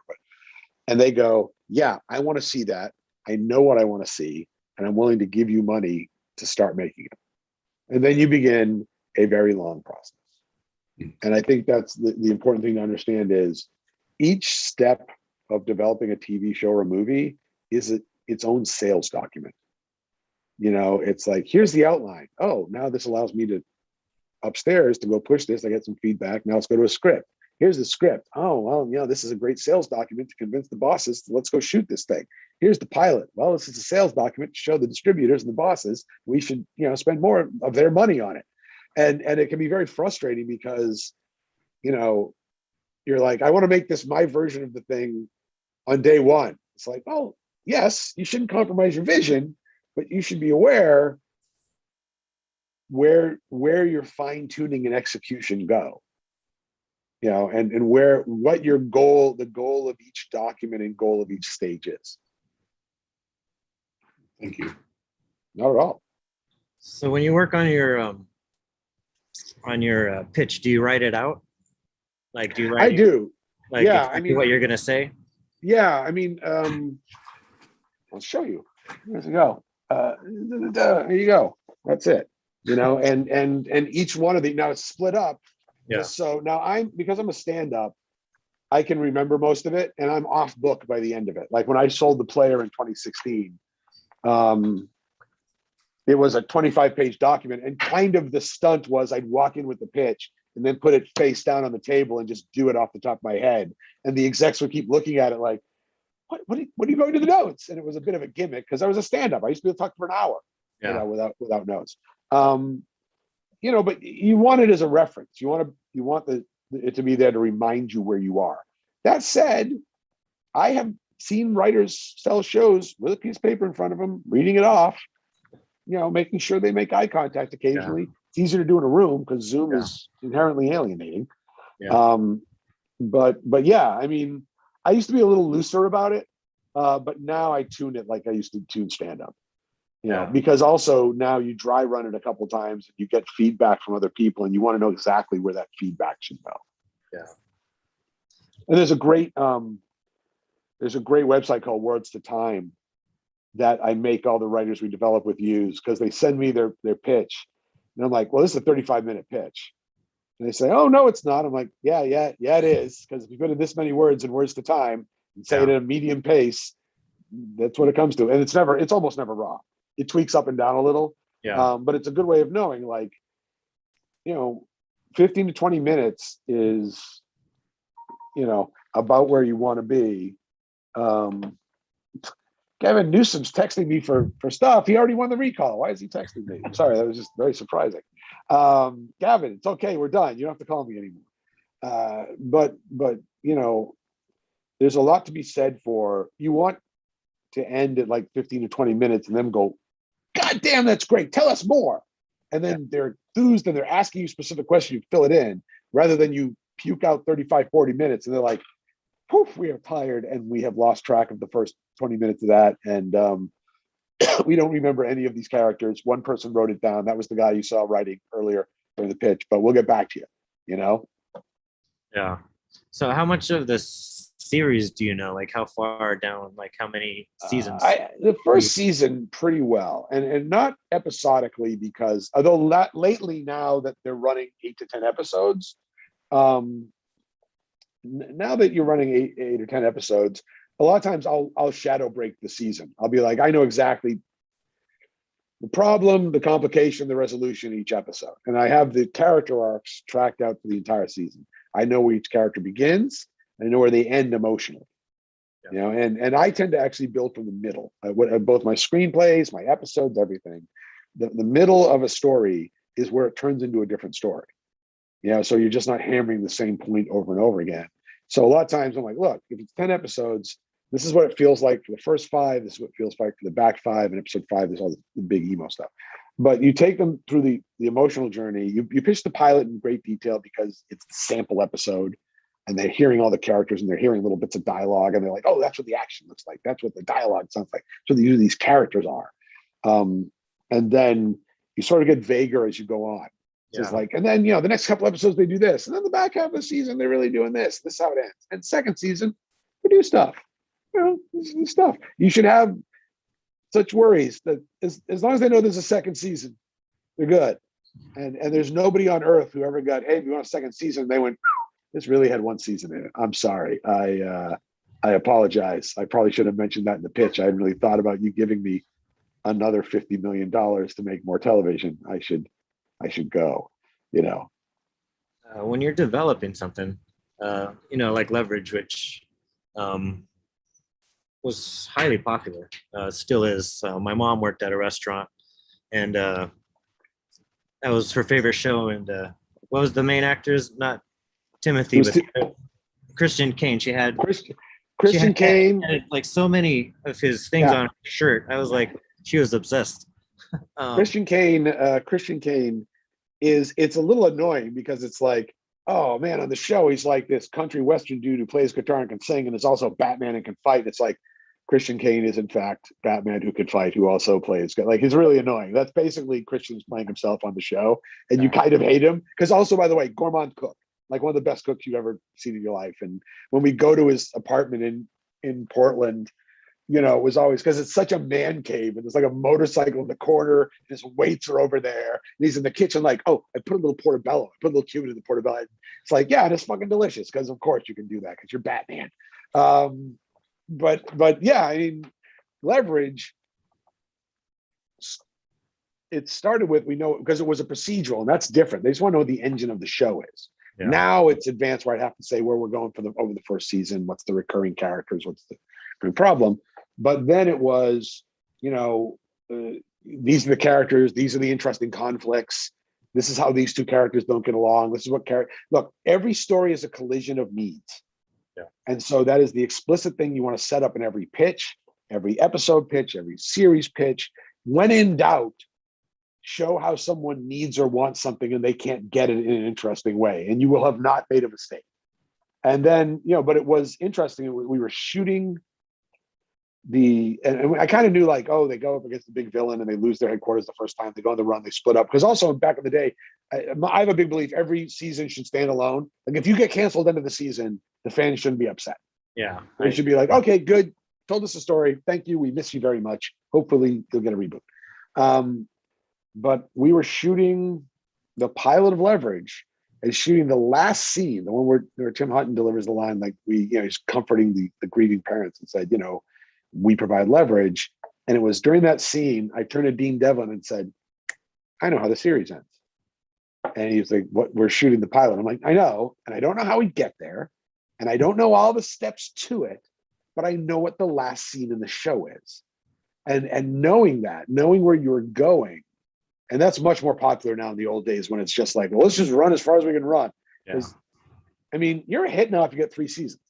And they go, "Yeah, I want to see that. I know what I want to see, and I'm willing to give you money to start making it." And then you begin a very long process. And I think that's the important thing to understand is each step of developing a TV show or a movie is its own sales document. You know, it's like, here's the outline. Oh, now this allows me to upstairs to go push this. I get some feedback. Now let's go to a script. Here's the script. Oh, well, you know, this is a great sales document to convince the bosses. Let's go shoot this thing. Here's the pilot. Well, this is a sales document to show the distributors and the bosses we should, you know, spend more of their money on it. And it can be very frustrating because, you know, you're like, I want to make this my version of the thing on day one. It's like, oh, yes, you shouldn't compromise your vision, but you should be aware where your fine tuning and execution go. You know, and what your goal, the goal of each document and goal of each stage is. Thank you. Not at all. So when you work on your pitch, do you write it out? Like, do you write? I do. Like, Yeah, exactly I mean, what you're gonna say. Yeah, I mean, I'll show you. There you go. There you go. That's it. You know, and each one of the, now it's split up. Yeah. So now because I'm a stand-up, I can remember most of it, and I'm off book by the end of it. Like when I sold The Player in 2016, it was a 25-page document, and kind of the stunt was I'd walk in with the pitch and then put it face down on the table and just do it off the top of my head. And the execs would keep looking at it like, what are you going to the notes? And it was a bit of a gimmick because I was a stand-up. I used to be able to talk for an hour, Yeah. you know, without notes. You know, but you want it as a reference. You want it to be there to remind you where you are. That said, I have seen writers sell shows with a piece of paper in front of them, reading it off, you know, making sure they make eye contact occasionally. Yeah. It's easier to do in a room because Zoom is inherently alienating. Yeah. But yeah, I mean, I used to be a little looser about it, but now I tune it like I used to tune stand-up. You know, because also now you dry run it a couple times, and you get feedback from other people, and you want to know exactly where that feedback should go. Yeah. And there's a great website called Words to Time that I make all the writers we develop with use, because they send me their pitch, and I'm like, well, this is a 35-minute pitch, and they say, oh no, it's not. I'm like, yeah, it is, because if you put in this many words in Words to Time and say it at a medium pace, that's what it comes to, and it's almost never raw. It tweaks up and down a little, but it's a good way of knowing, like, you know, 15 to 20 minutes is, you know, about where you want to be. Gavin Newsom's texting me for stuff. He already won the recall. Why is he texting me? I'm sorry, that was just very surprising. Gavin, it's okay, we're done. You don't have to call me anymore. But you know, there's a lot to be said for, you want to end at like 15 to 20 minutes and then go, God damn, that's great, tell us more. And then they're enthused and they're asking you specific questions, you fill it in, rather than you puke out 35, 40 minutes and they're like, poof, we are tired and we have lost track of the first 20 minutes of that. And we don't remember any of these characters. One person wrote it down. That was the guy you saw writing earlier during the pitch, but we'll get back to you, you know? Yeah. So how much of this series do you know? Like how far down, like how many seasons? The first season pretty well, and not episodically, because although lately now that they're running 8 to 10 episodes, now that you're running eight or 10 episodes, a lot of times I'll shadow break the season. I'll be like, I know exactly the problem, the complication, the resolution each episode. And I have the character arcs tracked out for the entire season. I know where each character begins. I know where they end emotionally. You know, and I tend to actually build from the middle. Both my screenplays, my episodes, everything. The middle of a story is where it turns into a different story. You know, so you're just not hammering the same point over and over again. So a lot of times I'm like, look, if it's 10 episodes, this is what it feels like for the first 5. This is what it feels like for the back 5. And episode 5, there's all the big emo stuff. But you take them through the emotional journey. You pitch the pilot in great detail because it's the sample episode. And they're hearing all the characters and they're hearing little bits of dialogue. And they're like, oh, that's what the action looks like. That's what the dialogue sounds like. So these characters are. And then you sort of get vaguer as you go on. So it's like, and then, you know, the next couple episodes, they do this. And then the back half of the season, they're really doing this. This is how it ends. And second season, we do stuff. You know, this is stuff. You should have such worries that as long as they know there's a second season, they're good. And there's nobody on earth who ever got, hey, if you want a second season, they went, this really had 1 season in it. I'm sorry. I apologize. I probably should have mentioned that in the pitch. I hadn't really thought about you giving me another $50 million to make more television. I should go, you know. When you're developing something, you know, like Leverage, which was highly popular, still is. My mom worked at a restaurant, and that was her favorite show. And what was the main actors? Not Timothy, but Christian Kane. She had Christian Kane. Had, like, so many of his things on her shirt. I was like, she was obsessed. Christian Kane it's a little annoying because it's like, oh man, on the show he's like this country western dude who plays guitar and can sing and is also Batman and can fight. It's like Christian Kane is in fact Batman who can fight, who also plays, like, he's really annoying. That's basically Christian's playing himself on the show, and you kind of hate him because also, by the way, gourmand cook, like one of the best cooks you've ever seen in your life. And when we go to his apartment in Portland, you know, it was always because it's such a man cave and there's like a motorcycle in the corner, and his weights are over there, and he's in the kitchen like, oh, I put a little portobello, I put a little cumin in the portobello. It's like, yeah, and it's fucking delicious because of course you can do that because you're Batman. But yeah, I mean, Leverage, it started with, we know because it was a procedural, and that's different. They just want to know what the engine of the show is. Yeah. Now it's advanced where I'd have to say where we're going for over the first season, what's the recurring characters, what's the problem. But then it was, you know, these are the characters, these are the interesting conflicts, this is how these two characters don't get along, this is what look, every story is a collision of needs. Yeah. And so that is the explicit thing you want to set up in every pitch, every episode pitch, every series pitch. When in doubt, show how someone needs or wants something and they can't get it in an interesting way, and you will have not made a mistake. And then, you know, but it was interesting. We were shooting and I kind of knew, like, oh, they go up against the big villain and they lose their headquarters the first time. They go on the run, they split up. Because also back in the day, I have a big belief every season should stand alone. Like if you get canceled end of the season, the fans shouldn't be upset. Yeah. They should be like, okay, good. Told us a story. Thank you. We miss you very much. Hopefully they'll get a reboot. But we were shooting the pilot of Leverage and shooting the last scene, the one where Tim Hutton delivers the line, like, he's comforting the grieving parents and said, you know, we provide leverage. And it was during that scene, I turned to Dean Devlin and said, I know how the series ends. And he was like, what, we're shooting the pilot. I'm like, I know. And I don't know how we get there. And I don't know all the steps to it, but I know what the last scene in the show is. And knowing where you're going, and that's much more popular now in the old days when it's just like, well, let's just run as far as we can run. Yeah. I mean, you're a hit now if you get 3 seasons.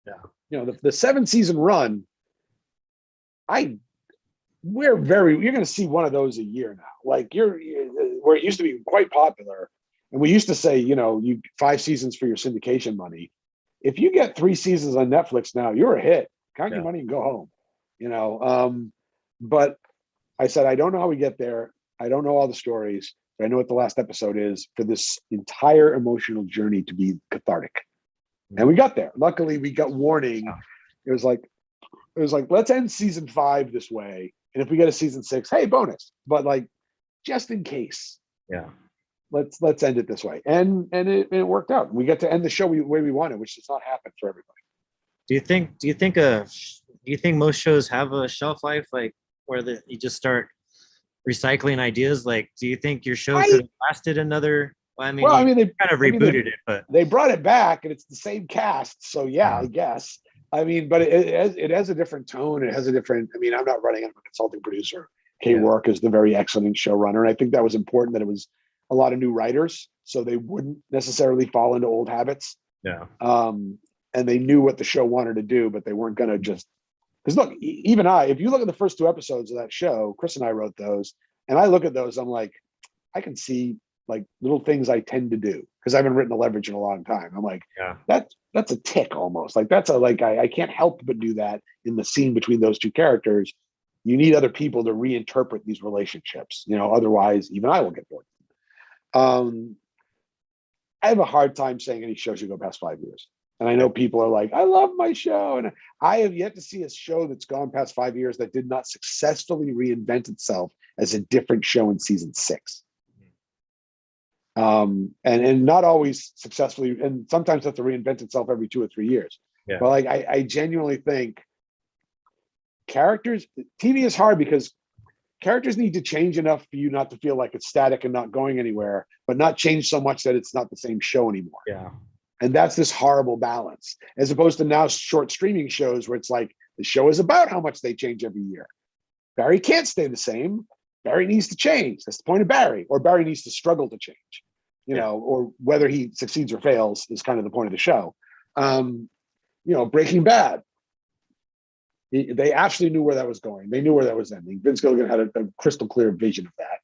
Yeah. You know, the 7-season run, you're going to see one of those a year now. Like where it used to be quite popular. And we used to say, you know, 5 seasons for your syndication money. If you get 3 seasons on Netflix now, you're a hit. Count your money and go home, you know? But I said, I don't know how we get there. I don't know all the stories, but I know what the last episode is for this entire emotional journey to be cathartic. And we got there. Luckily, we got warning. It was like, let's end season 5 this way. And if we get a season 6, hey, bonus. But like, just in case. Yeah. Let's end it this way. And it worked out. We got to end the show the way we wanted, which does not happen for everybody. Do you think most shows have a shelf life, like where you just start recycling ideas? Like, do you think your show I- could have lasted another? Well, I mean, Well, I you mean, they kind of I mean, rebooted it, but they brought it back, and it's the same cast. So yeah, Yeah. I guess. I mean, but it has a different tone. It has a different. I mean, I'm not running. I'm a consulting producer. Kay Yeah. Rourke is the very excellent showrunner, and I think that was important that it was a lot of new writers, so they wouldn't necessarily fall into old habits. yeah, And they knew what the show wanted to do, but they weren't going to just. Because look, even if you look at the first 2 episodes of that show, Chris and I wrote those, and I look at those, I'm like, I can see like little things I tend to do because I haven't written a leverage in a long time. I'm like, yeah, that's a tick almost. Like that's I can't help but do that in the scene between those 2 characters. You need other people to reinterpret these relationships, otherwise even I will get bored. I have a hard time saying any show should go past 5 years. And I know people are like, I love my show. And I have yet to see a show that's gone past 5 years that did not successfully reinvent itself as a different show in season 6. And not always successfully, and sometimes have to reinvent itself every 2 or 3 years. Yeah. But like I genuinely think characters, TV is hard because characters need to change enough for you not to feel like it's static and not going anywhere, but not change so much that it's not the same show anymore. yeah, And that's this horrible balance, as opposed to now short streaming shows where it's like the show is about how much they change every year. Barry can't stay the same. Barry needs to change. That's the point of Barry, or Barry needs to struggle to change, or whether he succeeds or fails is kind of the point of the show. Breaking Bad. They absolutely knew where that was going. They knew where that was ending. Vince Gilligan had a crystal clear vision of that.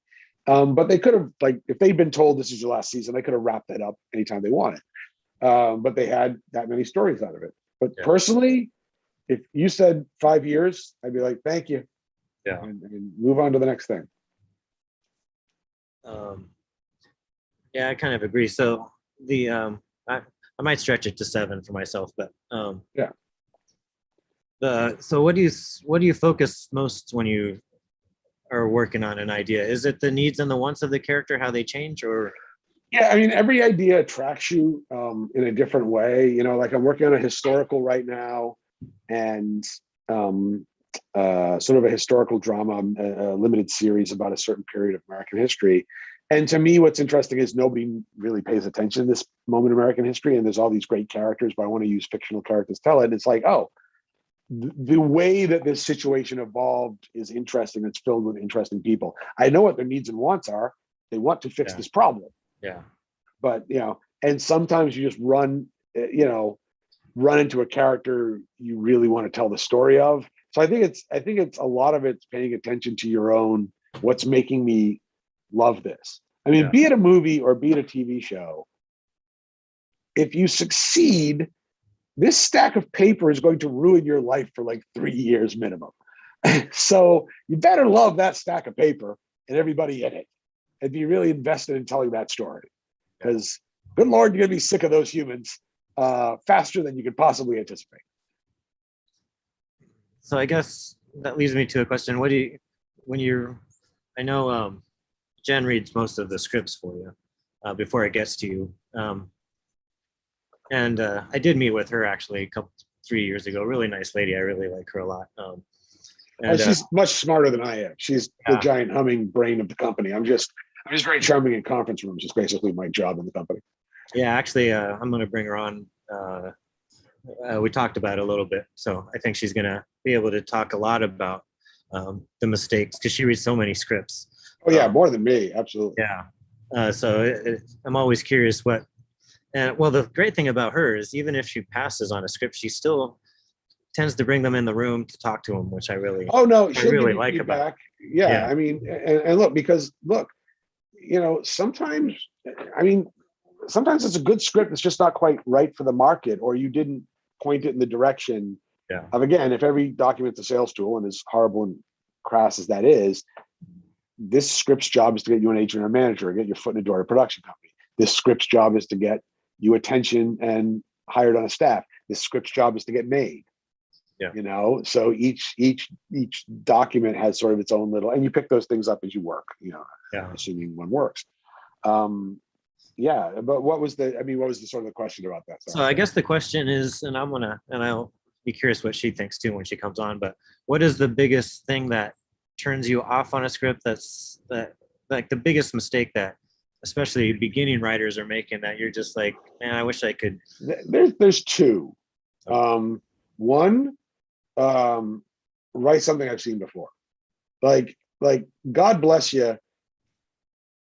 But they could have, like, if they'd been told this is your last season, they could have wrapped that up anytime they wanted. But they had that many stories out of it. But personally, if you said 5 years, I'd be like, thank you. yeah. And move on to the next thing. Yeah, I kind of agree. So I might stretch it to 7 for myself, but Yeah. So what do you focus most when you are working on an idea? Is it the needs and the wants of the character, how they change, or? Yeah, I mean, every idea attracts you in a different way. Like I'm working on a historical right now, and sort of a historical drama, a limited series about a certain period of American history. And to me, what's interesting is nobody really pays attention to this moment in American history. And there's all these great characters, but I want to use fictional characters to tell it. And it's like, oh, the way that this situation evolved is interesting. It's filled with interesting people. I know what their needs and wants are. They want to fix this problem. Yeah. But, and sometimes you just run into a character you really want to tell the story of. So I think it's a lot of it's paying attention to your own, what's making me love this. I mean, be it a movie or be it a TV show, if you succeed, this stack of paper is going to ruin your life for like 3 years minimum. So you better love that stack of paper and everybody in it and be really invested in telling that story. Because good Lord, you're gonna be sick of those humans faster than you could possibly anticipate. So I guess that leads me to a question. I know Jen reads most of the scripts for you before it gets to you. And I did meet with her actually 3 years ago. Really nice lady. I really like her a lot. She's much smarter than I am. She's the giant humming brain of the company. I'm just very charming in conference rooms. It's basically my job in the company. Yeah, actually, I'm going to bring her on. We talked about it a little bit. So I think she's going to be able to talk a lot about the mistakes because she reads so many scripts. Oh, yeah, more than me. Absolutely. Yeah. So I'm always curious the great thing about her is even if she passes on a script, she still tends to bring them in the room to talk to them, which I really like feedback. about. Yeah, I mean, and look, sometimes it's a good script that's just not quite right for the market, or you didn't point it in the direction of, again, if every document's a sales tool, and as horrible and crass as that is, this script's job is to get you an agent or manager, get your foot in the door at a production company. This script's job is to get you attention and hired on a staff. This script's job is to get made. So each document has sort of its own little, and you pick those things up as you work, assuming one works. But what was the sort of the question about that? So I guess the question is, and I'll be curious what she thinks too when she comes on, but what is the biggest thing that turns you off on a script, like the biggest mistake that especially beginning writers are making, that you're just like, man, I wish I could. There's two. One, write something I've seen before. Like God bless you.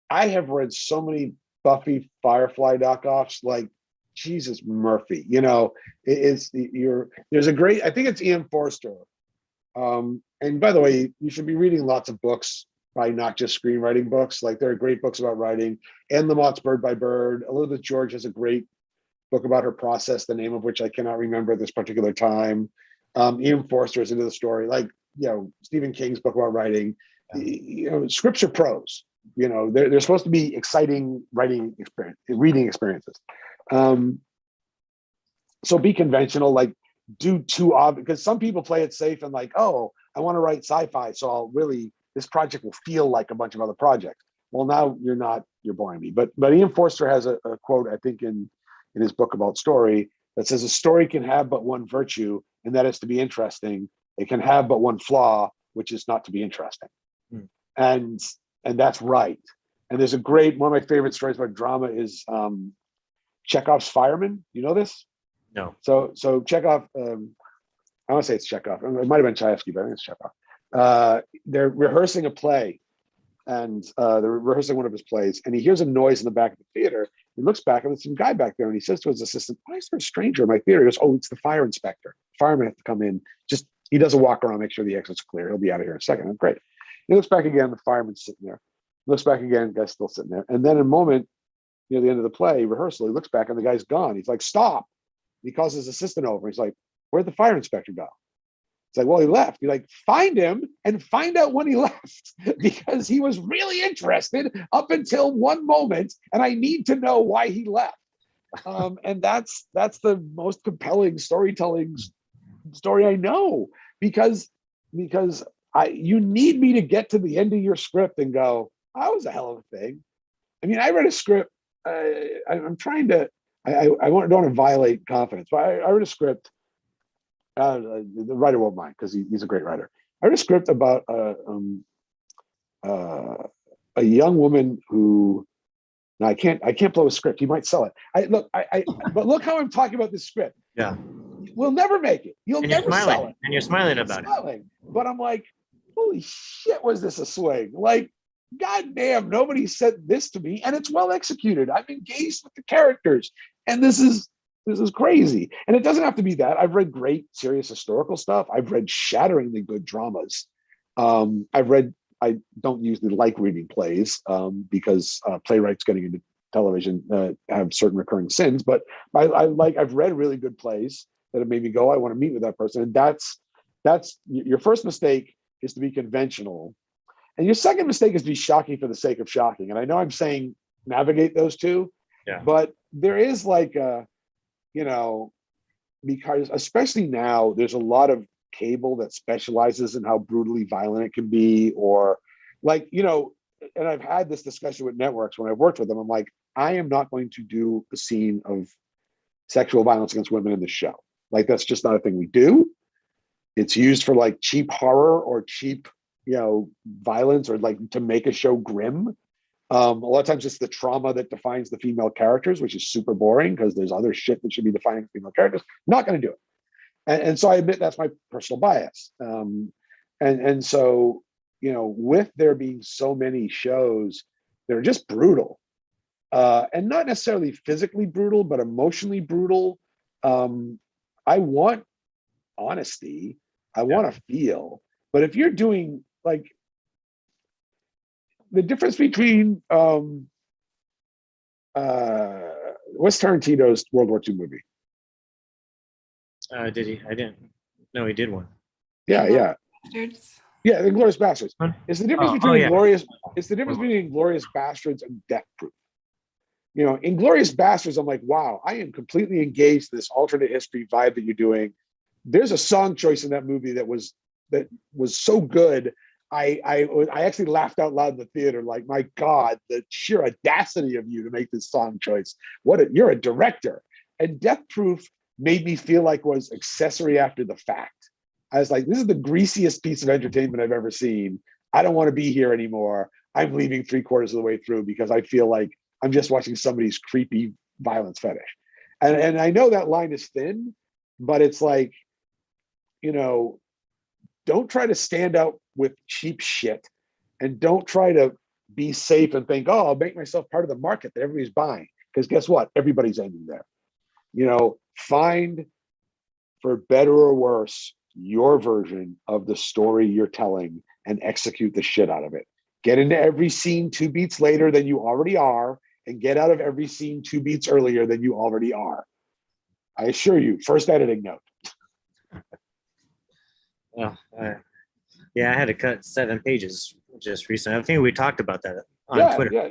I have read so many Buffy Firefly knockoffs, like Jesus Murphy. You know, there's a great, I think it's Ian Forster. And by the way, you should be reading lots of books, by not just screenwriting books. Like there are great books about writing. Anne Lamott's Bird by Bird. Elizabeth George has a great book about her process, the name of which I cannot remember at this particular time. Ian Forster is into the story. Like, you know, Stephen King's book about writing. You know, scripts are prose. You know, they're supposed to be exciting reading experiences. So be conventional, like do too obvious, because some people play it safe and like, oh, I want to write sci-fi, so this project will feel like a bunch of other projects. Well, now you're boring me. But Ian Forster has a quote, I think in his book about story, that says a story can have but one virtue, and that is to be interesting. It can have but one flaw, which is not to be interesting. And that's right. And there's one of my favorite stories about drama is Chekhov's Fireman. You know this? No. So Chekhov, I want to say it's Chekhov. It might have been Tchaikovsky, but I think it's Chekhov. They're rehearsing a play, and they're rehearsing one of his plays, and he hears a noise in the back of the theater. He looks back, and there's some guy back there, and he says to his assistant, "Why is there a stranger in my theater?" He goes, "Oh, it's the fire inspector. Fireman has to come in. He does a walk around, make sure the exit's clear. He'll be out of here in a second." I'm great. He looks back again, the fireman's sitting there. He looks back again, the guy's still sitting there. And then in a moment, near the end of the play, rehearsal, he looks back and the guy's gone. He's like, "Stop." He calls his assistant over. He's like, "Where'd the fire inspector go?" It's like, "Well, he left." You're like, find him and find out when he left, because he was really interested up until one moment, and I need to know why he left. And that's the most compelling storytelling story I know, because you need me to get to the end of your script and go, "That was a hell of a thing." I mean, I read a script. I'm trying to. I don't want to violate confidence, but I read a script. The writer won't mind because he's a great writer. I read a script about a young woman who. Now I can't blow a script. He might sell it. But look how I'm talking about this script. Yeah. We'll never make it. You'll never sell it. And you're smiling about it. But I'm like, holy shit, was this a swing? Like, goddamn, nobody said this to me, and it's well executed. I'm engaged with the characters, and this is crazy. And it doesn't have to be that. I've read great, serious historical stuff. I've read shatteringly good dramas. I don't usually like reading plays because playwrights getting into television have certain recurring sins. But I've read really good plays that have made me go, I want to meet with that person. And that's your first mistake, is to be conventional. And your second mistake is to be shocking for the sake of shocking. And I know I'm saying navigate those two, but there is like because especially now, there's a lot of cable that specializes in how brutally violent it can be, or like, and I've had this discussion with networks when I've worked with them. I'm like, I am not going to do a scene of sexual violence against women in the show. Like, that's just not a thing we do. It's used for like cheap horror or cheap, violence, or like to make a show grim. A lot of times it's the trauma that defines the female characters, which is super boring because there's other shit that should be defining female characters. Not going to do it. And so I admit that's my personal bias. And so, with there being so many shows that are just brutal, and not necessarily physically brutal, but emotionally brutal. I want honesty. I want to feel. But if you're doing like the difference between what's Tarantino's World War II movie? Did he? I didn't. No, he did one. Yeah. Bastards. Yeah, Inglourious Bastards. It's the difference between Inglourious. It's the difference between Inglourious Bastards and Death Proof. Inglourious Bastards, I'm like, wow, I am completely engaged in this alternate history vibe that you're doing. There's a song choice in that movie that was so good. I actually laughed out loud in the theater, like, my God, the sheer audacity of you to make this song choice. You're a director. And Death Proof made me feel like was accessory after the fact. I was like, this is the greasiest piece of entertainment I've ever seen. I don't want to be here anymore. I'm leaving 3/4 of the way through because I feel like I'm just watching somebody's creepy violence fetish. And I know that line is thin, but it's like, you know, don't try to stand out with cheap shit, and don't try to be safe and think, oh, I'll make myself part of the market that everybody's buying. Because guess what? Everybody's ending there. You know, find, for better or worse, your version of the story you're telling and execute the shit out of it. Get into every scene 2 beats later than you already are, and get out of every scene 2 beats earlier than you already are. I assure you, first editing note. Well, yeah, I had to cut 7 pages just recently. I think we talked about that on Yeah, Twitter. yeah.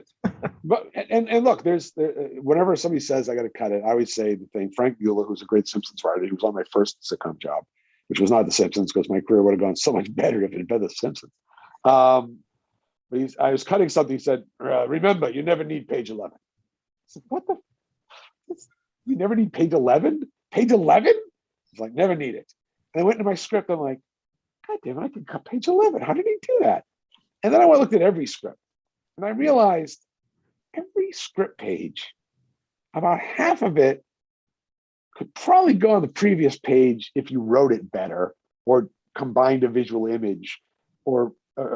But and look, whenever somebody says I got to cut it, I always say the thing. Frank Mueller, who's a great Simpsons writer, he was on my first sitcom job, which was not The Simpsons, because my career would have gone so much better if it had been The Simpsons. But I was cutting something. He said, "Remember, you never need page 11." I said, "What the? You never need page 11? Page 11?" He's like, "Never need it." And I went into my script. I'm like, God damn it, I can cut page 11. How did he do that? And then I went and looked at every script, and I realized every script page, about half of it could probably go on the previous page if you wrote it better, or combined a visual image, or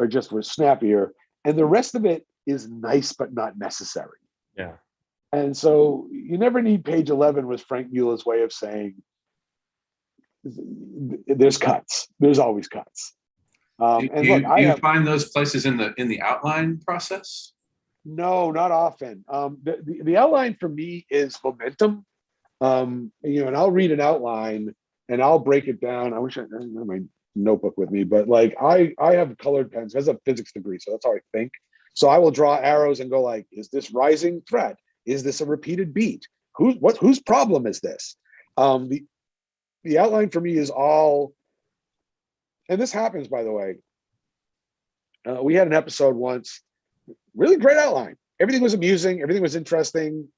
just was snappier. And the rest of it is nice but not necessary. Yeah. And so you never need page 11 was Frank Mueller's way of saying there's cuts. There's always cuts. And look, do you find those places in the outline process? No, not often. The outline for me is momentum. You know, and I'll read an outline and I'll break it down. I wish I had my notebook with me, but like I have colored pens. I have a physics degree, so that's how I think. So I will draw arrows and go like, is this rising threat? Is this a repeated beat? Whose problem is this? The outline for me is all, and this happens, by the way. We had an episode once, really great outline. Everything was amusing. Everything was interesting.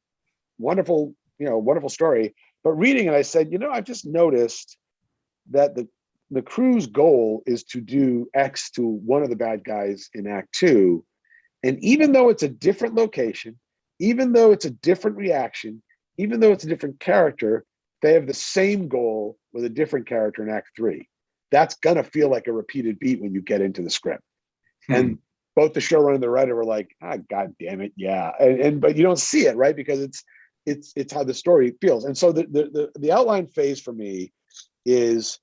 Wonderful, wonderful story. But reading it, I said, I've just noticed that the crew's goal is to do X to one of the bad guys in Act 2. And even though it's a different location, even though it's a different reaction, even though it's a different character, they have the same goal with a different character in Act 3. That's gonna feel like a repeated beat when you get into the script. And both the showrunner and the writer were like, God damn it, yeah. But you don't see it, right? Because it's how the story feels. And so the outline phase for me is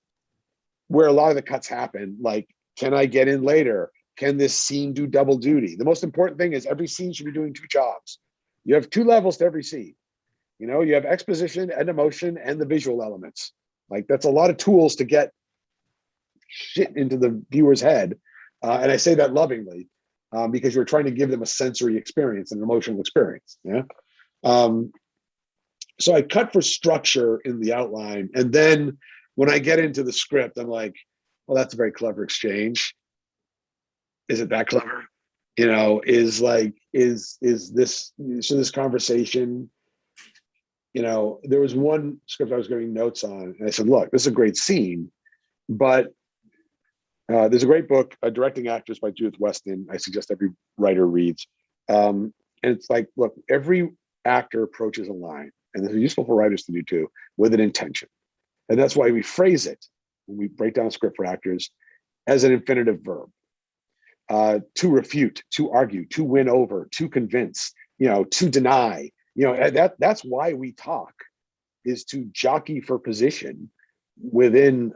where a lot of the cuts happen. Like, can I get in later? Can this scene do double duty? The most important thing is every scene should be doing 2 jobs. You have 2 levels to every scene. You have exposition and emotion and the visual elements. Like, that's a lot of tools to get shit into the viewer's head. And I say that lovingly, because you're trying to give them a sensory experience, an emotional experience. Yeah. So I cut for structure in the outline. And then when I get into the script, I'm like, well, that's a very clever exchange. Is it that clever? Is this conversation, there was one script I was giving notes on, and I said, look, this is a great scene, but there's a great book, Directing Actors by Judith Weston. I suggest every writer reads. And it's like, look, every actor approaches a line, and this is useful for writers to do too, with an intention. And that's why we phrase it, when we break down a script for actors, as an infinitive verb. To refute, to argue, to win over, to convince, to deny. That's why we talk, is to jockey for position within.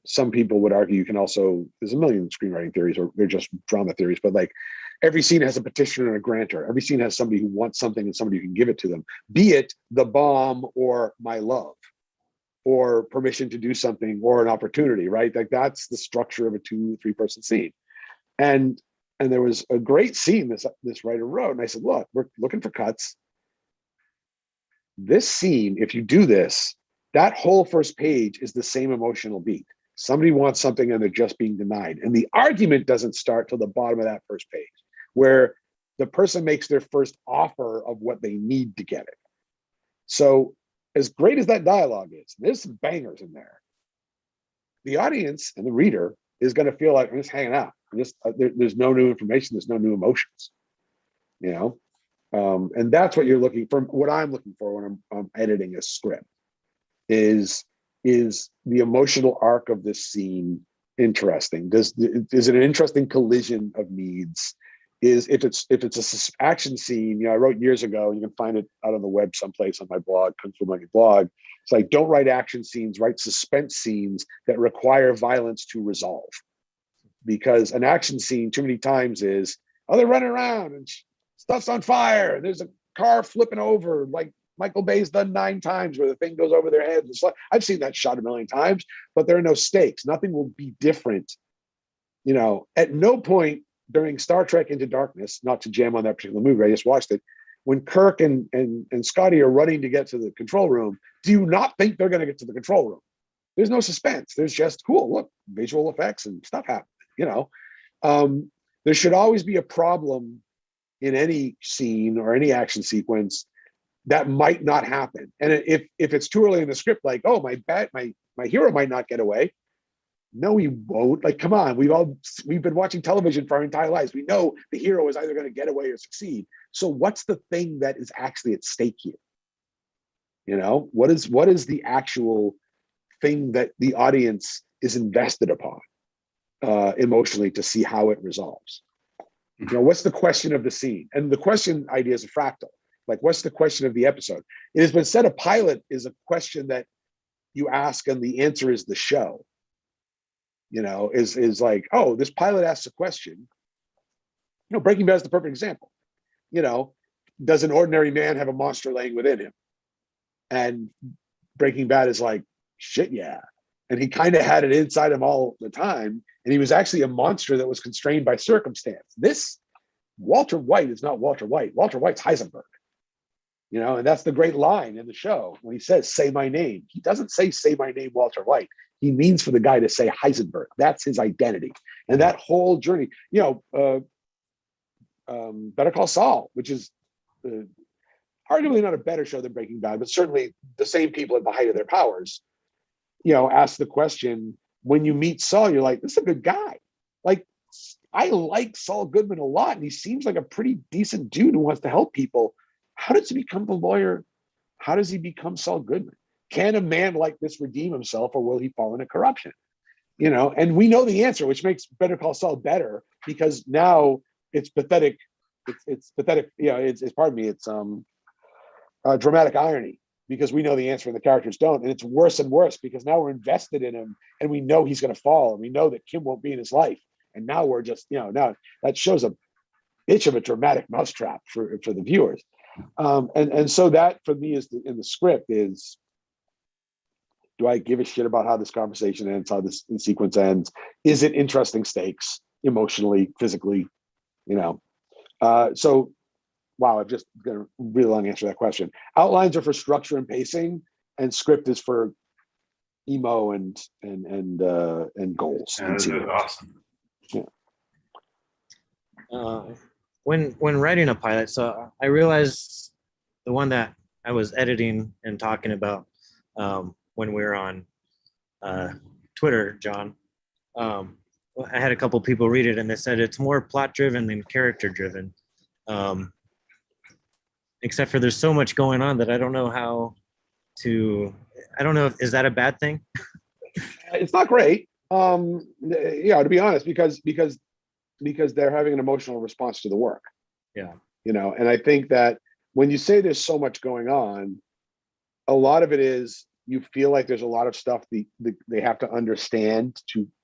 Some people would argue you can also, there's a million screenwriting theories, or they're just drama theories, but like every scene has a petitioner and a grantor. Every scene has somebody who wants something and somebody who can give it to them, be it the bomb or my love or permission to do something or an opportunity, right? Like, that's the structure of a 2-3 person scene. And there was a great scene this writer wrote, and I said, look, we're looking for cuts. This scene, if you do this, that whole first page is the same emotional beat. Somebody wants something and they're just being denied. And the argument doesn't start till the bottom of that first page, where the person makes their first offer of what they need to get it. So as great as that dialogue is, there's some bangers in there. The audience and the reader is going to feel like I'm just hanging out. There's no new information. There's no new emotions, you know? And that's what you're looking for. What I'm looking for when I'm editing a script is the emotional arc of this scene interesting? Is it an interesting collision of needs? If it's a action scene, you know, I wrote years ago, you can find it out on the web someplace on my blog, Kung Fu Monkey blog. It's like, don't write action scenes, write suspense scenes that require violence to resolve. Because an action scene too many times is, oh, they're running around and stuff's on fire. There's a car flipping over, like Michael Bay's done 9 times, where the thing goes over their heads. I've seen that shot a million times, but there are no stakes. Nothing will be different. You know, at no point during Star Trek Into Darkness, not to jam on that particular movie, I just watched it, when Kirk and Scotty are running to get to the control room, do you not think they're going to get to the control room? There's no suspense. There's just, cool, look, visual effects and stuff happen, you know. There should always be a problem in any scene or any action sequence that might not happen. And if it's too early in the script, like, oh, my hero might not get away. No, he won't. Like, come on, we've been watching television for our entire lives. We know the hero is either going to get away or succeed. So what's the thing that is actually at stake here? You know, what is the actual thing that the audience is invested upon emotionally to see how it resolves? You know, what's the question of the scene? And the question idea is a fractal. Like, what's the question of the episode? It has been said a pilot is a question that you ask and the answer is the show. You know, is like, oh, this pilot asks a question. You know, Breaking Bad is the perfect example. You know, does an ordinary man have a monster laying within him? And Breaking Bad is like, shit, yeah. And he kind of had it inside him all the time. And he was actually a monster that was constrained by circumstance. This Walter White is not Walter White. Walter White's Heisenberg. You know, and that's the great line in the show when he says, say my name. He doesn't say my name, Walter White. He means for the guy to say Heisenberg. That's his identity. And that whole journey, you know, Better Call Saul, which is arguably not a better show than Breaking Bad, but certainly the same people at the height of their powers, you know, ask the question, when you meet Saul, you're like, this is a good guy. Like, I like Saul Goodman a lot, and he seems like a pretty decent dude who wants to help people. How does he become the lawyer? How does he become Saul Goodman? Can a man like this redeem himself, or will he fall into corruption? You know, and we know the answer, which makes Better Call Saul better, because now it's pathetic. It's pathetic. You know, it's pardon me. It's dramatic irony, because we know the answer and the characters don't, and it's worse and worse because now we're invested in him and we know he's going to fall, and we know that Kim won't be in his life, and now we're just, you know, now that shows a itch of a dramatic mousetrap for the viewers. And so that for me is in the script is, do I give a shit about how this conversation ends, how this sequence ends? Is it interesting stakes emotionally, physically, you know? So, wow, I've just got a really long answer to that question. Outlines are for structure and pacing, and script is for emo and goals. Yeah, that's awesome. Yeah. When writing a pilot, so I realized the one that I was editing and talking about when we were on Twitter, John, I had a couple people read it and they said it's more plot driven than character driven. Except for there's so much going on that I don't know how to, I don't know if, is that a bad thing? It's not great. Yeah, to be honest, because they're having an emotional response to the work. Yeah. You know, and I think that when you say there's so much going on, a lot of it is you feel like there's a lot of stuff they have to understand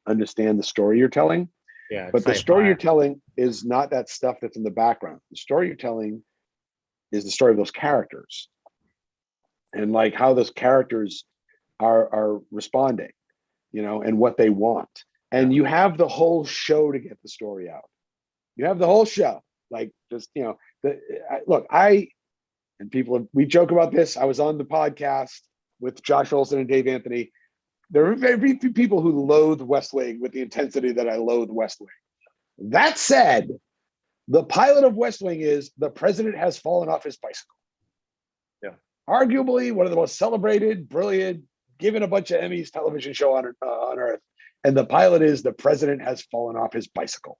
the story you're telling. Yeah. But the story you're telling is not that stuff that's in the background. The story you're telling is the story of those characters, and like how those characters are responding, you know, and what they want. And you have the whole show to get the story out. You have the whole show, like, just, you know, we joke about this. I was on the podcast with Josh Olson and Dave Anthony. There are very few people who loathe West Wing with the intensity that I loathe West Wing. That said, the pilot of West Wing is the president has fallen off his bicycle. Yeah. Arguably one of the most celebrated, brilliant, given a bunch of Emmys television show on Earth. And the pilot is the president has fallen off his bicycle.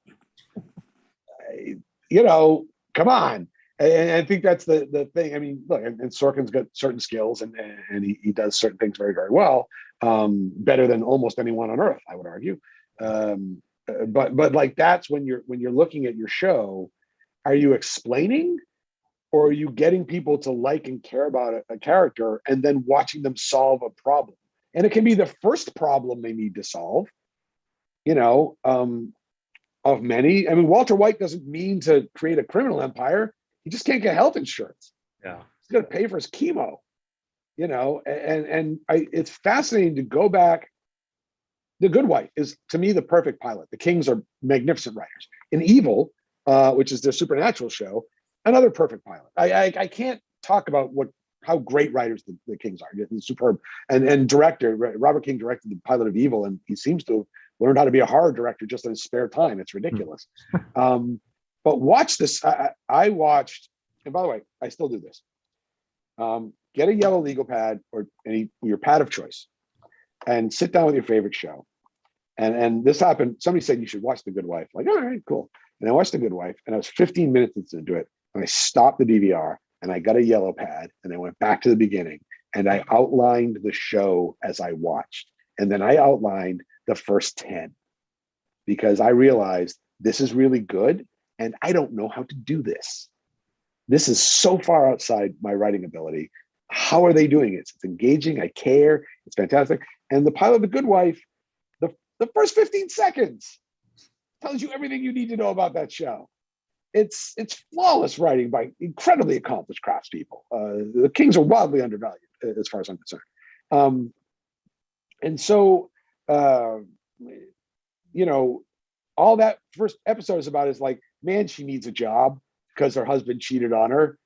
You know, come on. And I think that's the thing. I mean, look, and Sorkin's got certain skills, and he does certain things very, very well, better than almost anyone on earth, I would argue. But like, that's when you're looking at your show, are you explaining, or are you getting people to like and care about a character and then watching them solve a problem? And it can be the first problem they need to solve, you know, of many. I mean, Walter White doesn't mean to create a criminal empire. He just can't get health insurance. Yeah. He's got to pay for his chemo, you know, it's fascinating to go back. The Good Wife is, to me, the perfect pilot. The Kings are magnificent writers. In Evil, which is their supernatural show, another perfect pilot. I can't talk about how great writers the Kings are. It's superb. And director, Robert King directed the pilot of Evil, and he seems to have learned how to be a horror director just in his spare time. It's ridiculous. But watch this. I watched, and by the way, I still do this. Get a yellow legal pad or your pad of choice, and sit down with your favorite show. And this happened. Somebody said you should watch The Good Wife. Like, all right, cool. And I watched The Good Wife, and I was 15 minutes into it, and I stopped the DVR, and I got a yellow pad, and I went back to the beginning, and I outlined the show as I watched, and then I outlined the first 10, because I realized this is really good, and I don't know how to do this. This is so far outside my writing ability. How are they doing it? It's engaging. I care. It's fantastic. And the pilot of The Good Wife, the first 15 seconds tells you everything you need to know about that show. It's flawless writing by incredibly accomplished craftspeople. The Kings are wildly undervalued, as far as I'm concerned. And so, you know, all that first episode is about is like, man, she needs a job because her husband cheated on her.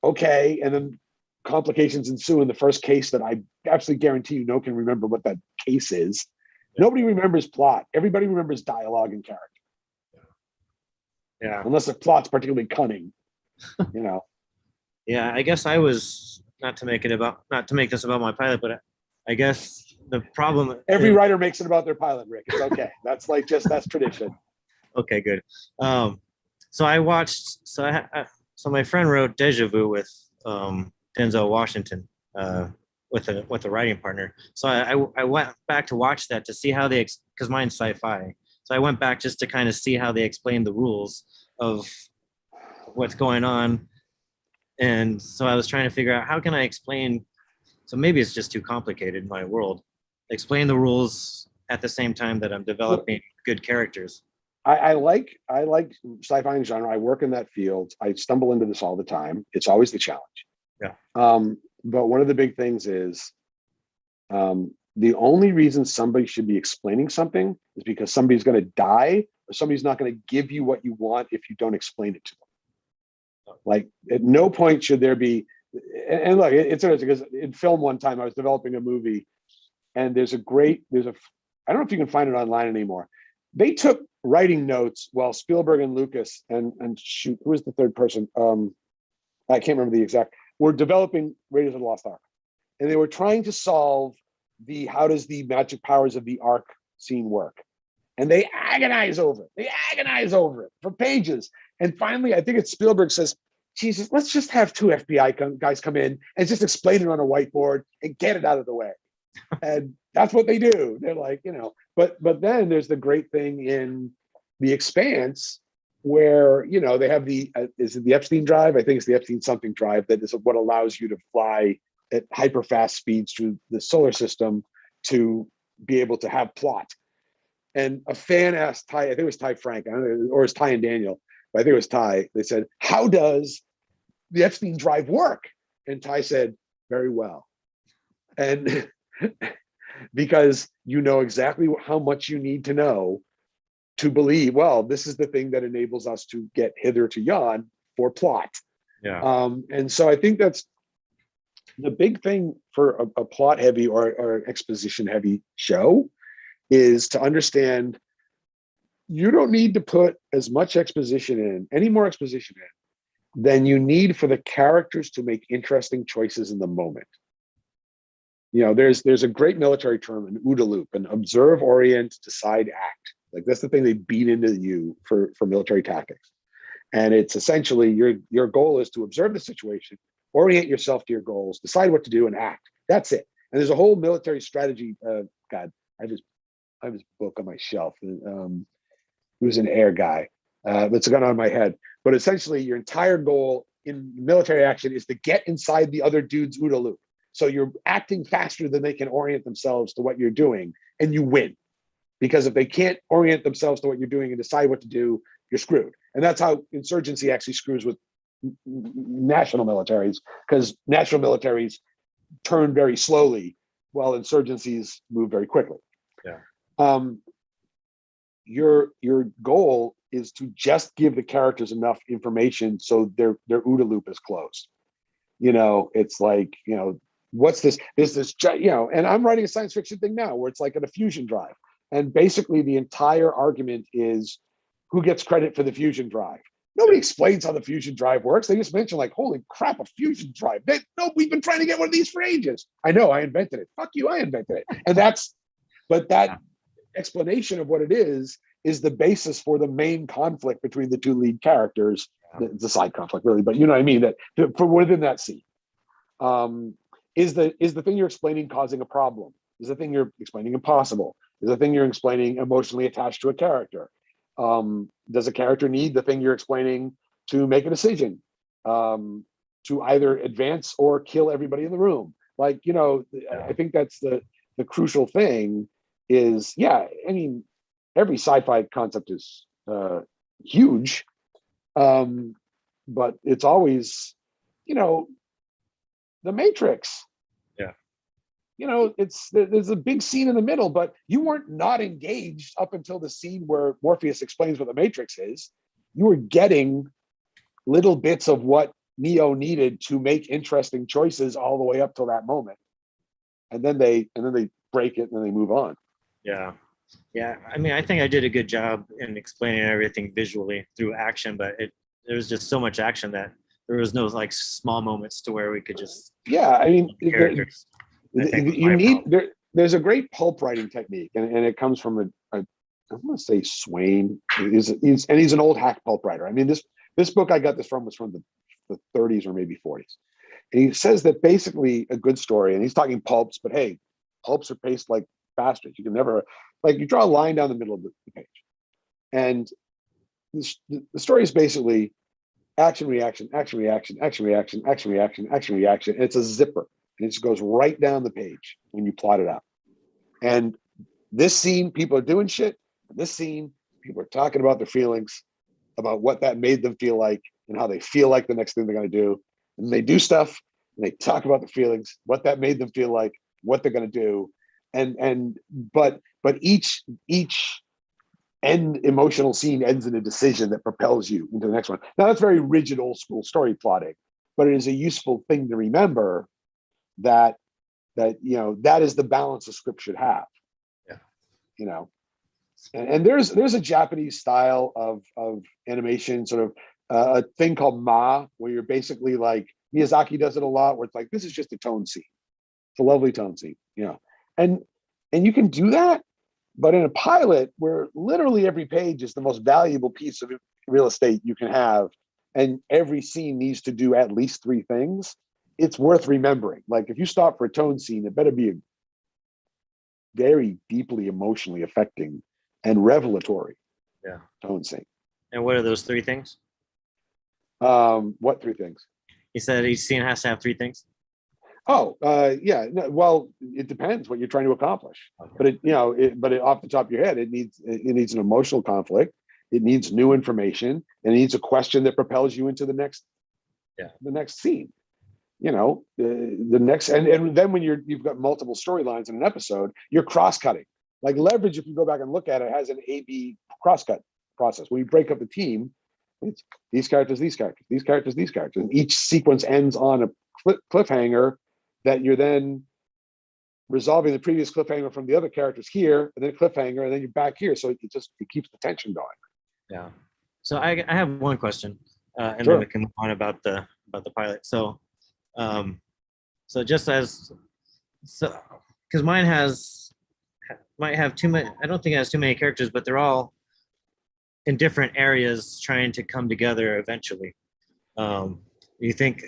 Okay, and then complications ensue in the first case that I absolutely guarantee you no one can remember what that case is. Nobody remembers plot. Everybody remembers dialogue and character. Yeah. Unless the plot's particularly cunning, you know. Yeah, I guess I was not to make this about my pilot, but I guess the problem. Every writer makes it about their pilot, Rick. It's okay. That's that's tradition. Okay, good. So I watched. So my friend wrote Deja Vu with Denzel Washington. With a writing partner. So I went back to watch that to see how because mine's sci-fi. So I went back just to kind of see how they explained the rules of what's going on. And so I was trying to figure out how can I explain, so maybe it's just too complicated in my world, explain the rules at the same time that I'm developing good characters. I like sci-fi and genre. I work in that field. I stumble into this all the time. It's always the challenge. Yeah. But one of the big things is the only reason somebody should be explaining something is because somebody's going to die, or somebody's not going to give you what you want if you don't explain it to them. Like, at no point should there be, and look, it's interesting because in film one time I was developing a movie, and there's a I don't know if you can find it online anymore. They took writing notes while Spielberg and Lucas and shoot, who was the third person? I can't remember the exact. We're developing Raiders of the Lost Ark, and they were trying to solve how does the magic powers of the Ark scene work, and they agonize over it for pages. And finally, I think it's Spielberg says, Jesus, let's just have two FBI guys come in and just explain it on a whiteboard and get it out of the way. And that's what they do. They're like, you know, but then there's the great thing in The Expanse, where, you know, they have is it the Epstein drive? I think it's the Epstein something drive that is what allows you to fly at hyper fast speeds through the solar system to be able to have plot. And a fan asked Ty, I think it was Ty Frank, I don't know, or it's Ty and Daniel, but I think it was Ty. They said, how does the Epstein drive work? And Ty said, very well. And because you know exactly how much you need to know to believe, well, this is the thing that enables us to get hither to yon for plot. Yeah. And so I think that's the big thing for a plot heavy or exposition heavy show, is to understand you don't need to put as much exposition in, any more exposition in, than you need for the characters to make interesting choices in the moment. there's a great military term, an OODA loop, an observe, orient, decide, act. Like that's the thing they beat into you for military tactics. And it's essentially your goal is to observe the situation, orient yourself to your goals, decide what to do, and act. That's it. And there's a whole military strategy. God, I have this book on my shelf. He was an air guy. It's gone on my head. But essentially, your entire goal in military action is to get inside the other dude's OODA loop. So you're acting faster than they can orient themselves to what you're doing, and you win. Because if they can't orient themselves to what you're doing and decide what to do, you're screwed. And that's how insurgency actually screws with national militaries, because national militaries turn very slowly while insurgencies move very quickly. Yeah. Your goal is to just give the characters enough information so their OODA loop is closed. It's like, what's this? Is this, and I'm writing a science fiction thing now where it's like a fusion drive. And basically the entire argument is who gets credit for the fusion drive. Nobody explains how the fusion drive works. They just mention like, holy crap, a fusion drive. No, we've been trying to get one of these for ages. I know, I invented it. Fuck you, I invented it. And that explanation of what it is the basis for the main conflict between the two lead characters. It's a side conflict really, but you know what I mean, that for within that scene. Is the thing you're explaining causing a problem? Is the thing you're explaining impossible? Is the thing you're explaining emotionally attached to a character? Does a character need the thing you're explaining to make a decision, to either advance or kill everybody in the room? Like, I think that's the crucial thing is, every sci-fi concept is huge, but it's always, the Matrix. There's a big scene in the middle, but you weren't not engaged up until the scene where Morpheus explains what the Matrix is. You were getting little bits of what Neo needed to make interesting choices all the way up till that moment. And then they break it and then they move on. Yeah. I mean, I think I did a good job in explaining everything visually through action, but there was just so much action that there was no like small moments to where we could just. Yeah, I mean, characters. There's a great pulp writing technique, and it comes from I want to say Swain. He's an old hack pulp writer. I mean, this book I got this was from the 30s or maybe 40s, and he says that basically a good story, and he's talking pulps, but hey, pulps are paced like bastards. You can never, like, you draw a line down the middle of the page, and the story is basically action, reaction, action, reaction, action, reaction, action, reaction, action, reaction. And it's a zipper. And it just goes right down the page when you plot it out. And this scene, people are doing shit. This scene, people are talking about their feelings, about what that made them feel like and how they feel like the next thing they're going to do. And they do stuff and they talk about the feelings, what that made them feel like, what they're going to do. But each end emotional scene ends in a decision that propels you into the next one. Now that's very rigid old school story plotting, but it is a useful thing to remember that is the balance a script should have. And there's a Japanese style of animation, sort of a thing called ma, where you're basically like, Miyazaki does it a lot, where it's like, this is just a tone scene. It's a lovely tone scene, and you can do that, but in a pilot where literally every page is the most valuable piece of real estate you can have, and every scene needs to do at least 3 things, it's worth remembering. Like, if you stop for a tone scene, it better be a very deeply emotionally affecting and revelatory tone scene. And what are those 3 things? What 3 things? He said each scene has to have 3 things. Oh, yeah. No, well, it depends what you're trying to accomplish. Okay. But off the top of your head, it needs an emotional conflict. It needs new information, and it needs a question that propels you into the next scene. The next, and then when you've got multiple storylines in an episode, you're cross-cutting. Like Leverage, if you go back and look at it, has an A/B cross-cut process. When you break up the team, it's these characters, these characters, these characters, these characters. And each sequence ends on a cliffhanger that you're then resolving the previous cliffhanger from the other characters here, and then cliffhanger, and then you're back here. So it keeps the tension going. Yeah. So I have one question, and Sure. then we can move on about the pilot. So just as So, because mine might have too many. I don't think it has too many characters, but they're all in different areas trying to come together eventually. You think?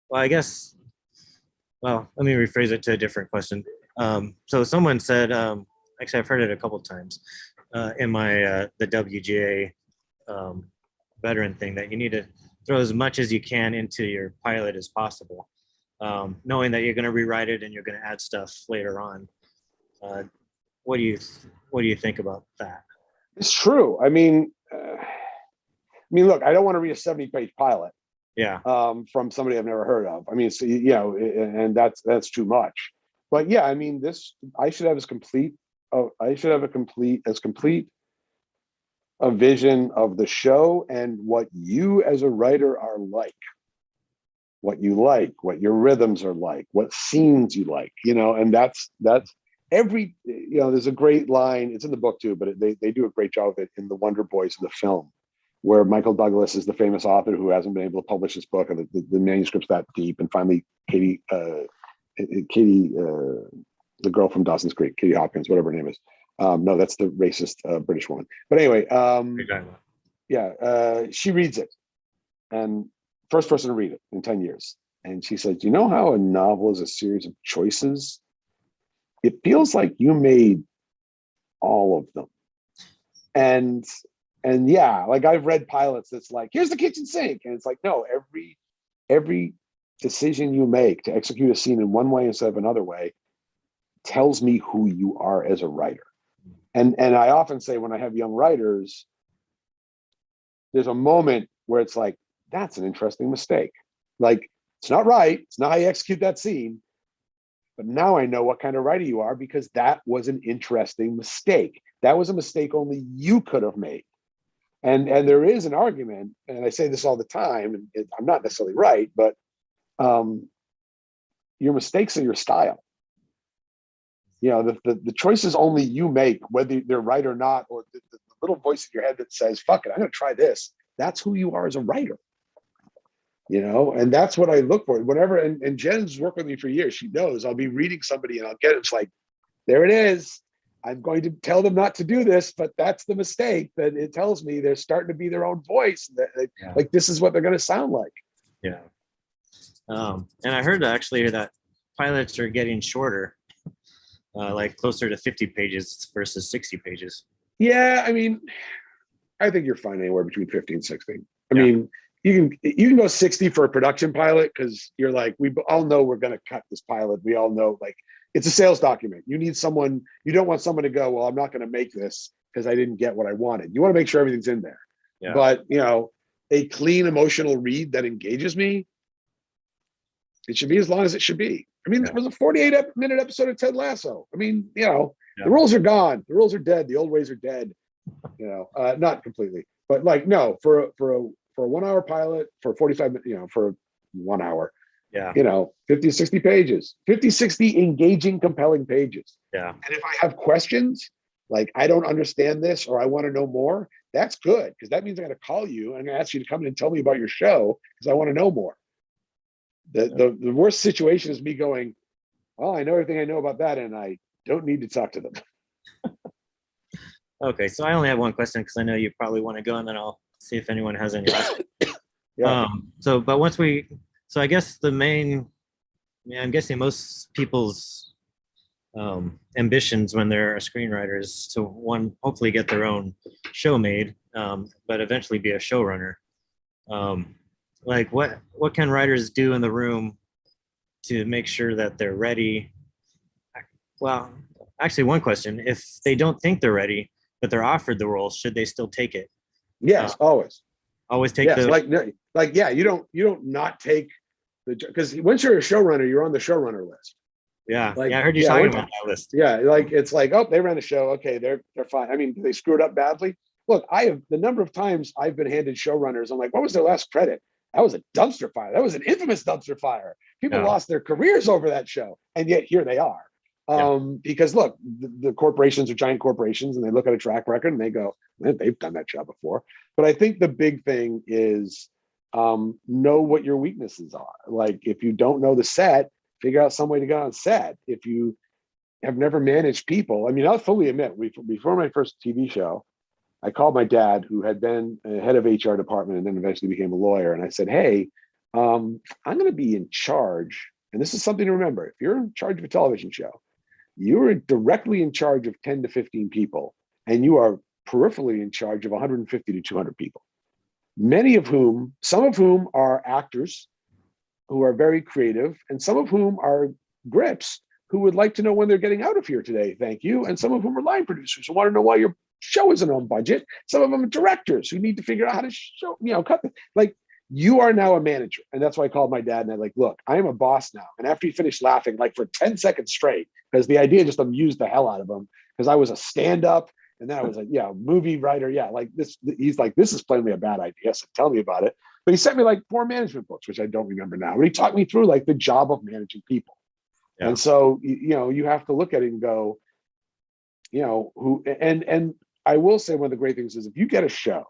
Well, I guess. Well, let me rephrase it to a different question. So someone said, actually, I've heard it a couple times in my the WGA veteran thing, that you need to throw as much as you can into your pilot as possible, knowing that you're going to rewrite it and you're going to add stuff later on. What do you think about that? It's true. I mean, look, I don't want to read a 70-page pilot. Yeah. From somebody I've never heard of. I mean, so, you know, and that's too much. But yeah, I mean, I should have as complete a vision of the show and what you as a writer are like, what you like, what your rhythms are like, what scenes you like, you know, and that's every, you know, there's a great line, it's in the book too, but they do a great job of it in the Wonder Boys of the film, where Michael Douglas is the famous author who hasn't been able to publish his book, and the manuscript's that deep. And finally, Katie, the girl from Dawson's Creek, Katie Hopkins, whatever her name is. No, that's the racist British woman. But anyway, she reads it, and first person to read it in 10 years. And she said, you know how a novel is a series of choices? It feels like you made all of them. And yeah, like I've read pilots that's like, here's the kitchen sink. And it's like, no, every decision you make to execute a scene in one way instead of another way tells me who you are as a writer. And I often say, when I have young writers, there's a moment where it's like, that's an interesting mistake. Like, it's not right. It's not how you execute that scene. But now I know what kind of writer you are, because that was an interesting mistake. That was a mistake only you could have made. And there is an argument, and I say this all the time, and I'm not necessarily right, but your mistakes are your style. You know, the choices only you make, whether they're right or not, or the little voice in your head that says, fuck it, I'm going to try this. That's who you are as a writer. You know, and that's what I look for. Whenever, and Jen's worked with me for years. She knows I'll be reading somebody and I'll get it. It's like, there it is. I'm going to tell them not to do this, but that's the mistake that it tells me they're starting to be their own voice. Like, this is what they're going to sound like. Yeah. And I heard actually that pilots are getting shorter, like closer to 50 pages versus 60 pages. Yeah. I mean, I think you're fine anywhere between 50 and 60. I mean, you can go 60 for a production pilot, because you're like, we all know we're going to cut this pilot. We all know, like, it's a sales document. You need someone, you don't want someone to go, well, I'm not going to make this because I didn't get what I wanted. You want to make sure everything's in there. Yeah. But, you know, a clean emotional read that engages me, it should be as long as it should be. I mean, There was a 48-minute episode of Ted Lasso. I mean, you know, the rules are gone. The rules are dead. The old ways are dead. You know, not completely, but like, no, for a 1 hour pilot, for 45 minutes, you know, for 1 hour, you know, 50, 60 pages, 50, 60 engaging, compelling pages. Yeah. And if I have questions, like, I don't understand this, or I want to know more, that's good. Because that means I'm going to call you and I'm going to ask you to come in and tell me about your show, because I want to know more. The worst situation is me going, well, I know everything I know about that, and I don't need to talk to them. Okay. So I only have one question, because I know you probably want to go, and then I'll see if anyone has any. So I guess I'm guessing most people's ambitions when they're a screenwriter is to, one, hopefully get their own show made, but eventually be a showrunner. Like, what can writers do in the room to make sure that they're ready? Well, actually, one question: if they don't think they're ready, but they're offered the role, should they still take it? Yes, always. Always take you don't not take the, because once you're a showrunner, you're on the showrunner list. Yeah, I heard you talking about that list. Yeah, like, it's like, oh, they ran a show. Okay, they're fine. I mean, they screwed up badly. Look, I have the number of times I've been handed showrunners. I'm like, what was their last credit? That was a dumpster fire. That was an infamous dumpster fire. People lost their careers over that show, and yet here they are. Because look, the corporations are giant corporations, and they look at a track record and they go, man, they've done that job before. But I think the big thing is know what your weaknesses are. Like, if you don't know the set, figure out some way to get on set. If you have never managed people, I mean, I'll fully admit, before my first TV show, I called my dad, who had been head of HR department and then eventually became a lawyer. And I said, hey, I'm going to be in charge. And this is something to remember. If you're in charge of a television show, you're directly in charge of 10 to 15 people, and you are peripherally in charge of 150 to 200 people, some of whom are actors who are very creative, and some of whom are grips who would like to know when they're getting out of here today, thank you. And some of whom are line producers who want to know why your show isn't on budget. Some of them are directors who need to figure out how to cut the, like, you are now a manager. And that's why I called my dad and I'm like, look, I am a boss now. And after he finished laughing, like for 10 seconds straight, because the idea just amused the hell out of him, because I was a stand-up. And then I was like, yeah, movie writer. Yeah, like this. He's like, this is plainly a bad idea. So tell me about it. But he sent me like 4 management books, which I don't remember now. But he taught me through like the job of managing people. Yeah. And so, you have to look at it and go, and I will say one of the great things is if you get a show,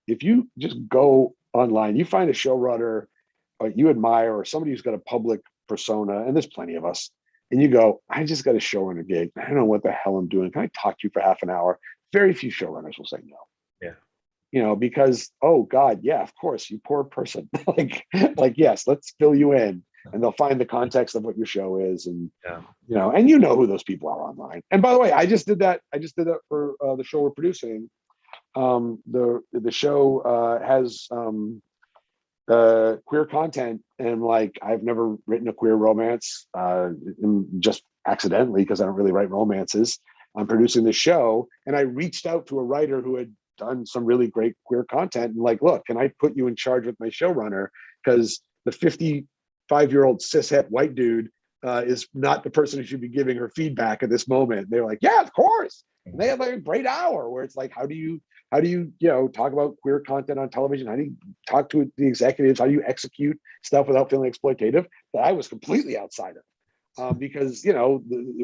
if you just go online, you find a showrunner you admire or somebody who's got a public persona, and there's plenty of us, and you go, I just got a showrunner gig. I don't know what the hell I'm doing. Can I talk to you for half an hour? Very few showrunners will say no. Yeah. Because, oh God, yeah, of course, you poor person. like, yes, let's fill you in. And they'll find the context of what your show is, and and who those people are online. And by the way, I just did that for the show we're producing. The show has queer content, and like I've never written a queer romance, just accidentally, because I don't really write romances. I'm producing the show, and I reached out to a writer who had done some really great queer content, and like, look, can I put you in charge with my showrunner? Because the 55-year-old cishet white dude is not the person who should be giving her feedback at this moment. They're like, yeah, of course. And they had like a great hour where it's like, how do you talk about queer content on television? How do you talk to the executives? How do you execute stuff without feeling exploitative? That I was completely outside of, because it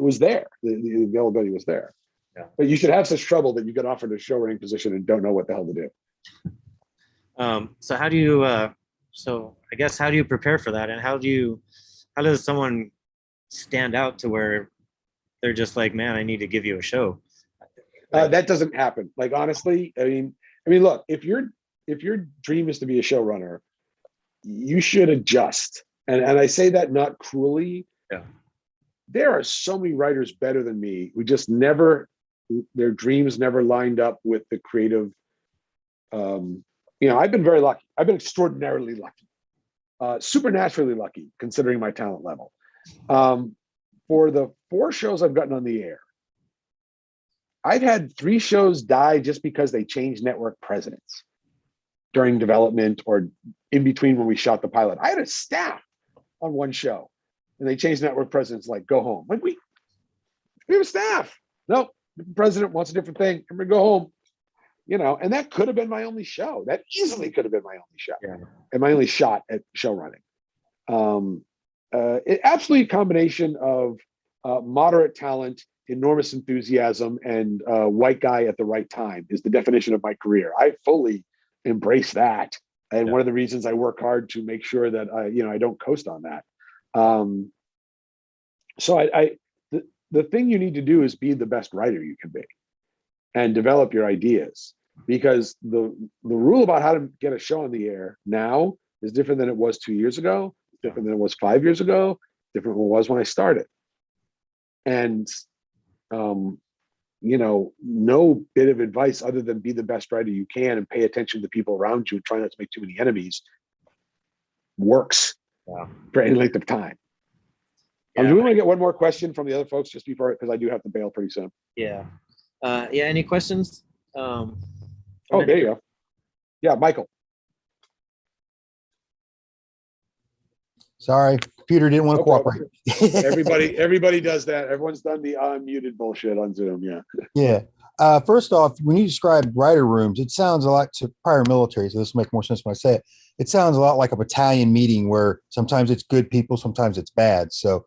was there. The availability was there. Yeah. But you should have such trouble that you get offered a showrunning position and don't know what the hell to do. So how do you? So I guess how do you prepare for that, and how does someone stand out to where they're just like, man, I need to give you a show? That doesn't happen. Like, honestly, I mean, look, if your dream is to be a showrunner, you should adjust. And I say that not cruelly. Yeah. There are so many writers better than me who just their dreams never lined up with the creative. I've been very lucky. I've been extraordinarily lucky, supernaturally lucky, considering my talent level. For the 4 shows I've gotten on the air, I've had 3 shows die just because they changed network presidents during development or in between when we shot the pilot. I had a staff on one show, and they changed network presidents, like, go home. Like, we have a staff. Nope, the president wants a different thing. I'm gonna go home. And that could have been my only show. That easily could have been my only show, and my only shot at show running. Absolutely a combination of moderate talent, enormous enthusiasm, and white guy at the right time is the definition of my career. I fully embrace that, and one of the reasons I work hard to make sure that I don't coast on that. So the thing you need to do is be the best writer you can be, and develop your ideas, because the rule about how to get a show on the air now is different than it was 2 years ago, different than it was 5 years ago, different than it was when I started. And no bit of advice other than be the best writer you can and pay attention to the people around you and try not to make too many enemies works for any length of time. Do we want to get one more question from the other folks just before, because I do have to bail pretty soon. Yeah. Any questions? There you go. Yeah, Michael. Sorry, computer didn't want to cooperate. Everybody does that. Everyone's done the unmuted bullshit on Zoom. Yeah. Yeah. First off, when you describe writer rooms, it sounds a lot to prior military. So this will make more sense when I say it. It sounds a lot like a battalion meeting where sometimes it's good people, sometimes it's bad. So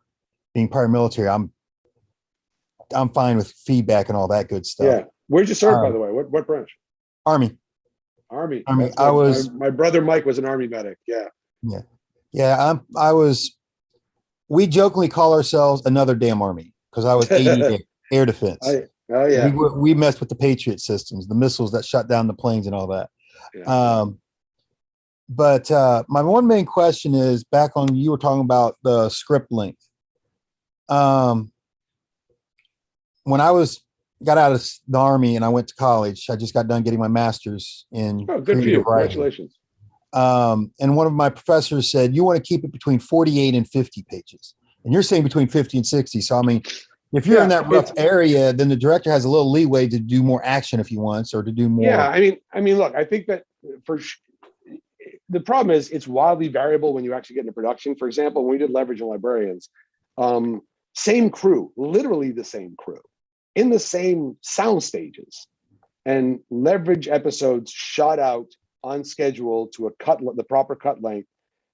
being prior military, I'm fine with feedback and all that good stuff. Yeah. Where'd you serve, by the way? What branch? Army. Army. I was. My brother Mike was an Army medic. Yeah. Yeah. Yeah. I was we jokingly call ourselves another damn army because I was 80 air defense. Oh yeah. We messed with the Patriot systems, the missiles that shut down the planes and all that. Yeah. But my one main question is back on, you were talking about the script length. When I got out of the Army and I went to college, I just got done getting my master's in Oh, good for creative you. writing. Congratulations. And one of my professors said, you want to keep it between 48 and 50 pages. And you're saying between 50 and 60. So, I mean, if you're in that rough area, then the director has a little leeway to do more action if he wants, or to do more. Yeah, I mean, look, I think that the problem is it's wildly variable when you actually get into production. For example, when we did Leverage and Librarians, same crew, literally the same crew, in the same sound stages, and Leverage episodes shot out on schedule to the proper cut length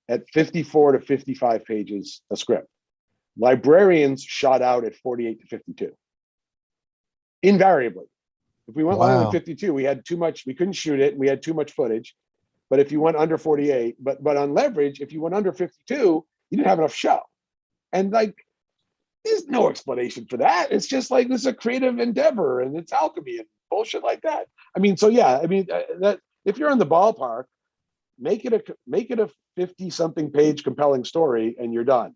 at 54 to 55 pages a script. Librarians shot out at 48 to 52. Invariably. If we went longer than 52, we had too much, we couldn't shoot it, and we had too much footage. But if you went under 48, but on Leverage, if you went under 52, you didn't have enough show. And like, there's no explanation for that. It's just like, this is a creative endeavor and it's alchemy and bullshit like that. I mean, so yeah, I mean, that if you're in the ballpark, make it a 50 something page compelling story and you're done.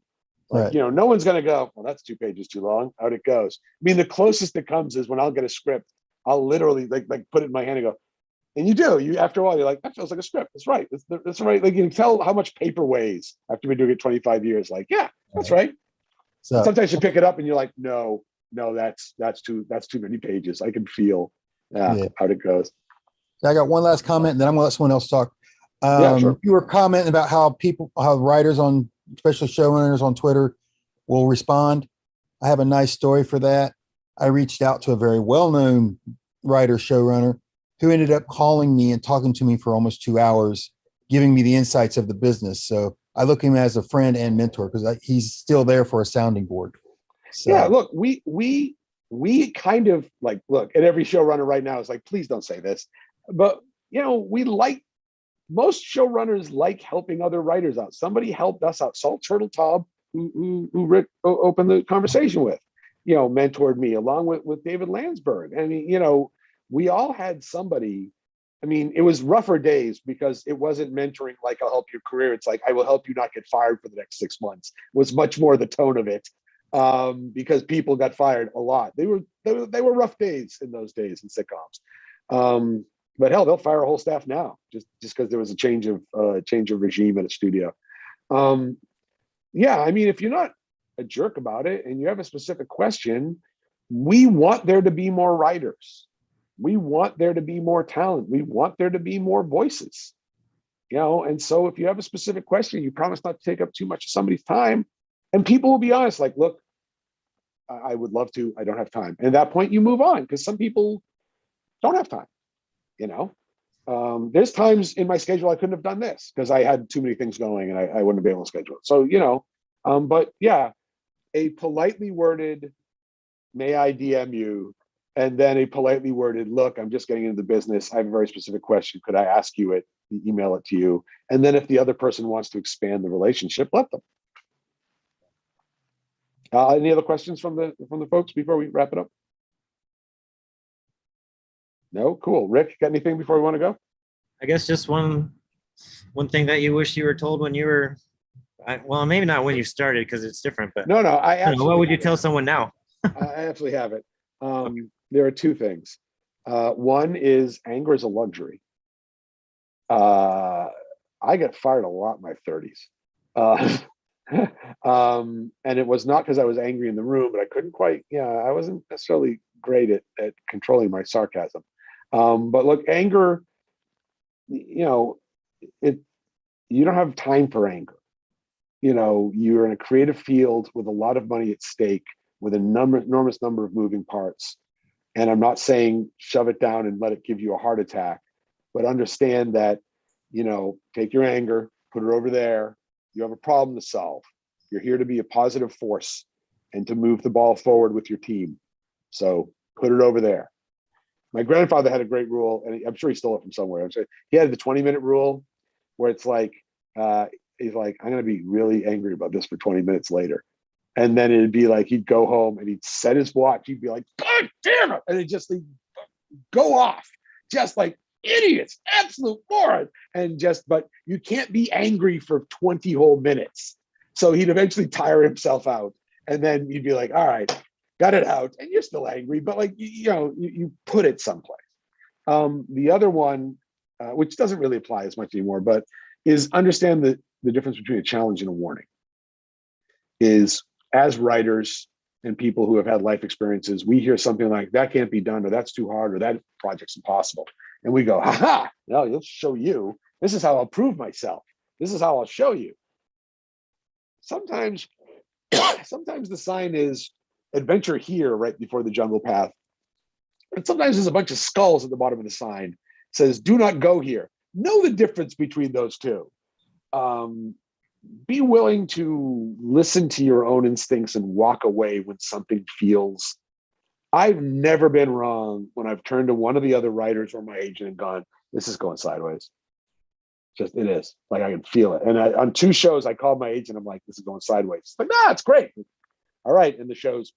Like, Right. you know, no one's going to go, well, that's 2 pages too long. Out it goes. I mean, the closest it comes is when I'll get a script, I'll literally like put it in my hand and go, and you after a while, you're like, that feels like a script. That's right. That's right. Like, you can tell how much paper weighs after we're doing it 25 years. Like, yeah, that's right. So Sometimes you pick it up and you're like, no, that's too many pages. I can feel how it goes. I got one last comment, and then I'm gonna let someone else talk. Yeah, sure. You were commenting about how writers on, especially showrunners on Twitter, will respond. I have a nice story for that. I reached out to a very well-known writer showrunner who ended up calling me and talking to me for almost 2 hours, giving me the insights of the business. So I look at him as a friend and mentor because he's still there for a sounding board. So, yeah, look, we kind of like, look, at every showrunner right now is like, please don't say this. But, you know, most showrunners like helping other writers out. Somebody helped us out. Saul Turtletaub, who Rick opened the conversation with, you know, mentored me along with David Landsberg. I mean, you know, we all had somebody. I mean, it was rougher days because it wasn't mentoring like, I'll help your career. It's like, I will help you not get fired for the next 6 months. It was much more the tone of it, because people got fired a lot. They were rough days in those days in sitcoms. But hell, they'll fire a whole staff now just because there was a change of regime at a studio. Yeah, I mean, if you're not a jerk about it and you have a specific question, we want there to be more writers. We want there to be more talent. We want there to be more voices, you know? And so if you have a specific question, you promise not to take up too much of somebody's time, and people will be honest, like, look, I would love to, I don't have time. And at that point you move on, because some people don't have time, you know? There's times in my schedule I couldn't have done this because I had too many things going and I wouldn't be able to schedule it. So, you know, but yeah, a politely worded, may I DM you? And then a politely worded, look, I'm just getting into the business. I have a very specific question. Could I ask you it? Email it to you. And then if the other person wants to expand the relationship, let them. Any other questions from the folks before we wrap it up? No? Cool. Rick, got anything before we want to go? I guess just one thing that you wish you were told when you were, well, maybe not when you started because it's different, but No, I don't know, what would you tell someone now? I absolutely have it. There are two things. One is anger is a luxury. I got fired a lot in my 30s. And it was not because I was angry in the room, but I couldn't quite, I wasn't necessarily great at controlling my sarcasm. But look, anger, you know, you don't have time for anger. You know, you're in a creative field with a lot of money at stake, with an enormous number of moving parts. And I'm not saying shove it down and let it give you a heart attack, but understand that, you know, take your anger, put it over there. You have a problem to solve. You're here to be a positive force and to move the ball forward with your team. So put it over there. My grandfather had a great rule, and I'm sure he stole it from somewhere. He had the 20-minute rule where it's like, he's like, I'm going to be really angry about this for 20 minutes later. And then it'd be like, he'd go home and he'd set his watch. He'd be like, God damn it. And it just like, go off, just like idiots, absolute moron. And just, but you can't be angry for 20 whole minutes. So he'd eventually tire himself out. And then you'd be like, all right, got it out. And you're still angry, but like, you put it someplace. The other one, which doesn't really apply as much anymore, but is understand the difference between a challenge and a warning. Is as writers and people who have had life experiences, we hear something like, that can't be done, or that's too hard, or that project's impossible. And we go, ha, no, let's show you. This is how I'll prove myself. This is how I'll show you. Sometimes the sign is adventure here right before the jungle path. And sometimes there's a bunch of skulls at the bottom of the sign. It says, do not go here. Know the difference between those two. Be willing to listen to your own instincts and walk away when something feels. I've never been wrong when I've turned to one of the other writers or my agent and gone, this is going sideways. Just, it is. Like, I can feel it. And on 2 shows, I called my agent. I'm like, this is going sideways. It's like, nah, it's great. All right. And the shows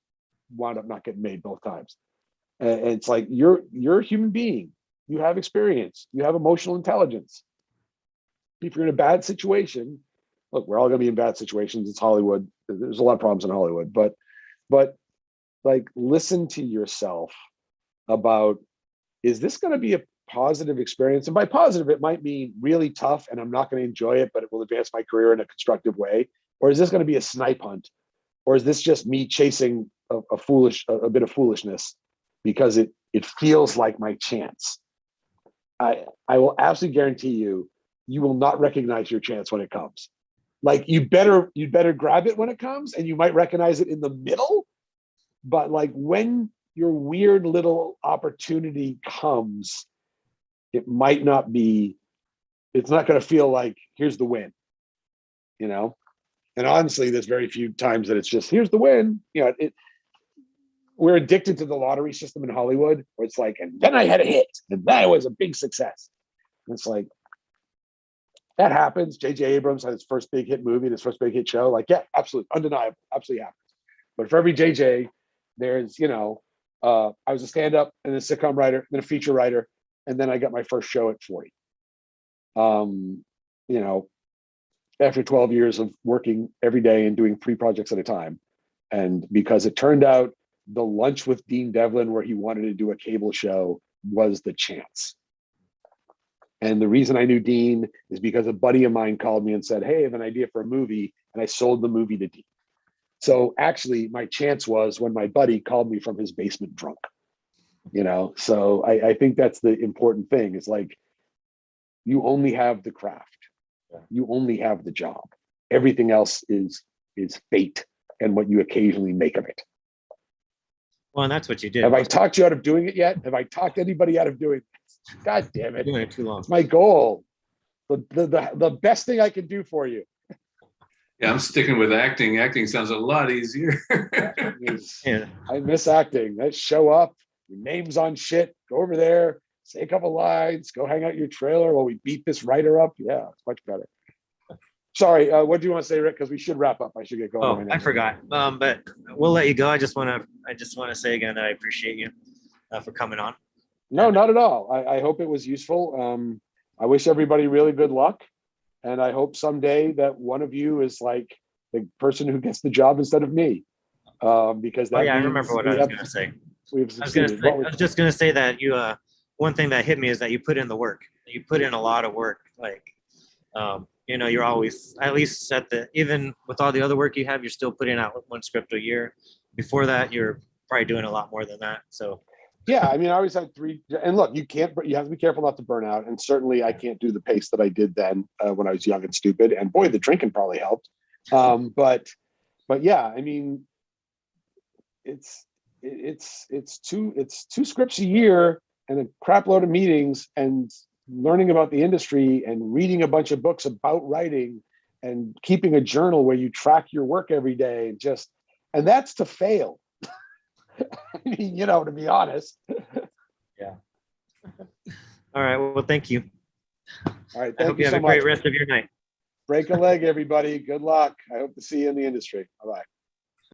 wound up not getting made both times. And it's like, you're a human being. You have experience. You have emotional intelligence. If you're in a bad situation, look, we're all going to be in bad situations. It's Hollywood. There's a lot of problems in Hollywood, but like, listen to yourself about, is this going to be a positive experience? And by positive, it might mean really tough and I'm not going to enjoy it, but it will advance my career in a constructive way. Or is this going to be a snipe hunt? Or is this just me chasing a bit of foolishness because it feels like my chance? I will absolutely guarantee you will not recognize your chance when it comes. Like, you'd better grab it when it comes, and you might recognize it in the middle. But like, when your weird little opportunity comes, it's not going to feel like, here's the win, And honestly, there's very few times that it's just, here's the win. We're addicted to the lottery system in Hollywood, where it's like, and then I had a hit, and that was a big success. And it's like, that happens. J.J. Abrams had his first big hit movie, his first big hit show. Like, yeah, absolutely, undeniable, absolutely happens. But for every JJ, there's, I was a stand-up and a sitcom writer, then a feature writer, and then I got my first show at 40. After 12 years of working every day and doing 3 projects at a time. And because it turned out the lunch with Dean Devlin, where he wanted to do a cable show, was the chance. And the reason I knew Dean is because a buddy of mine called me and said, hey, I have an idea for a movie. And I sold the movie to Dean. So actually, my chance was when my buddy called me from his basement drunk. So I think that's the important thing. Is like, you only have the craft. You only have the job. Everything else is fate and what you occasionally make of it. Well, and that's what you did. Have I talked you out of doing it yet? Have I talked anybody out of doing it? God damn it. Doing it too long. It's my goal. The best thing I can do for you. Yeah, I'm sticking with acting. Acting sounds a lot easier. Yeah. I miss acting. Let's show up. Your name's on shit. Go over there. Say a couple lines. Go hang out in your trailer while we beat this writer up. Yeah, it's much better. Sorry, what do you want to say, Rick? Because we should wrap up. I should get going. Oh, I forgot. But we'll let you go. I just want to say again that I appreciate you for coming on. No, not at all. I hope it was useful. I wish everybody really good luck. And I hope someday that one of you is like the person who gets the job instead of me. Because that I remember what I was going to say. I was just going to say that you, one thing that hit me is that you put in the work. You put in a lot of work. Like, you're always, at least even with all the other work you have, you're still putting out 1 script a year. Before that, you're probably doing a lot more than that. So. Yeah, I mean, I always had 3. And look, you have to be careful not to burn out. And certainly I can't do the pace that I did then when I was young and stupid. And boy, the drinking probably helped. But yeah, I mean, it's 2 scripts a year and a crap load of meetings and learning about the industry and reading a bunch of books about writing and keeping a journal where you track your work every day. And that's to fail. I mean, to be honest. Yeah. All right. Well, thank you. All right. I hope you have a great rest of your night. Break a leg, everybody. Good luck. I hope to see you in the industry. Bye-bye.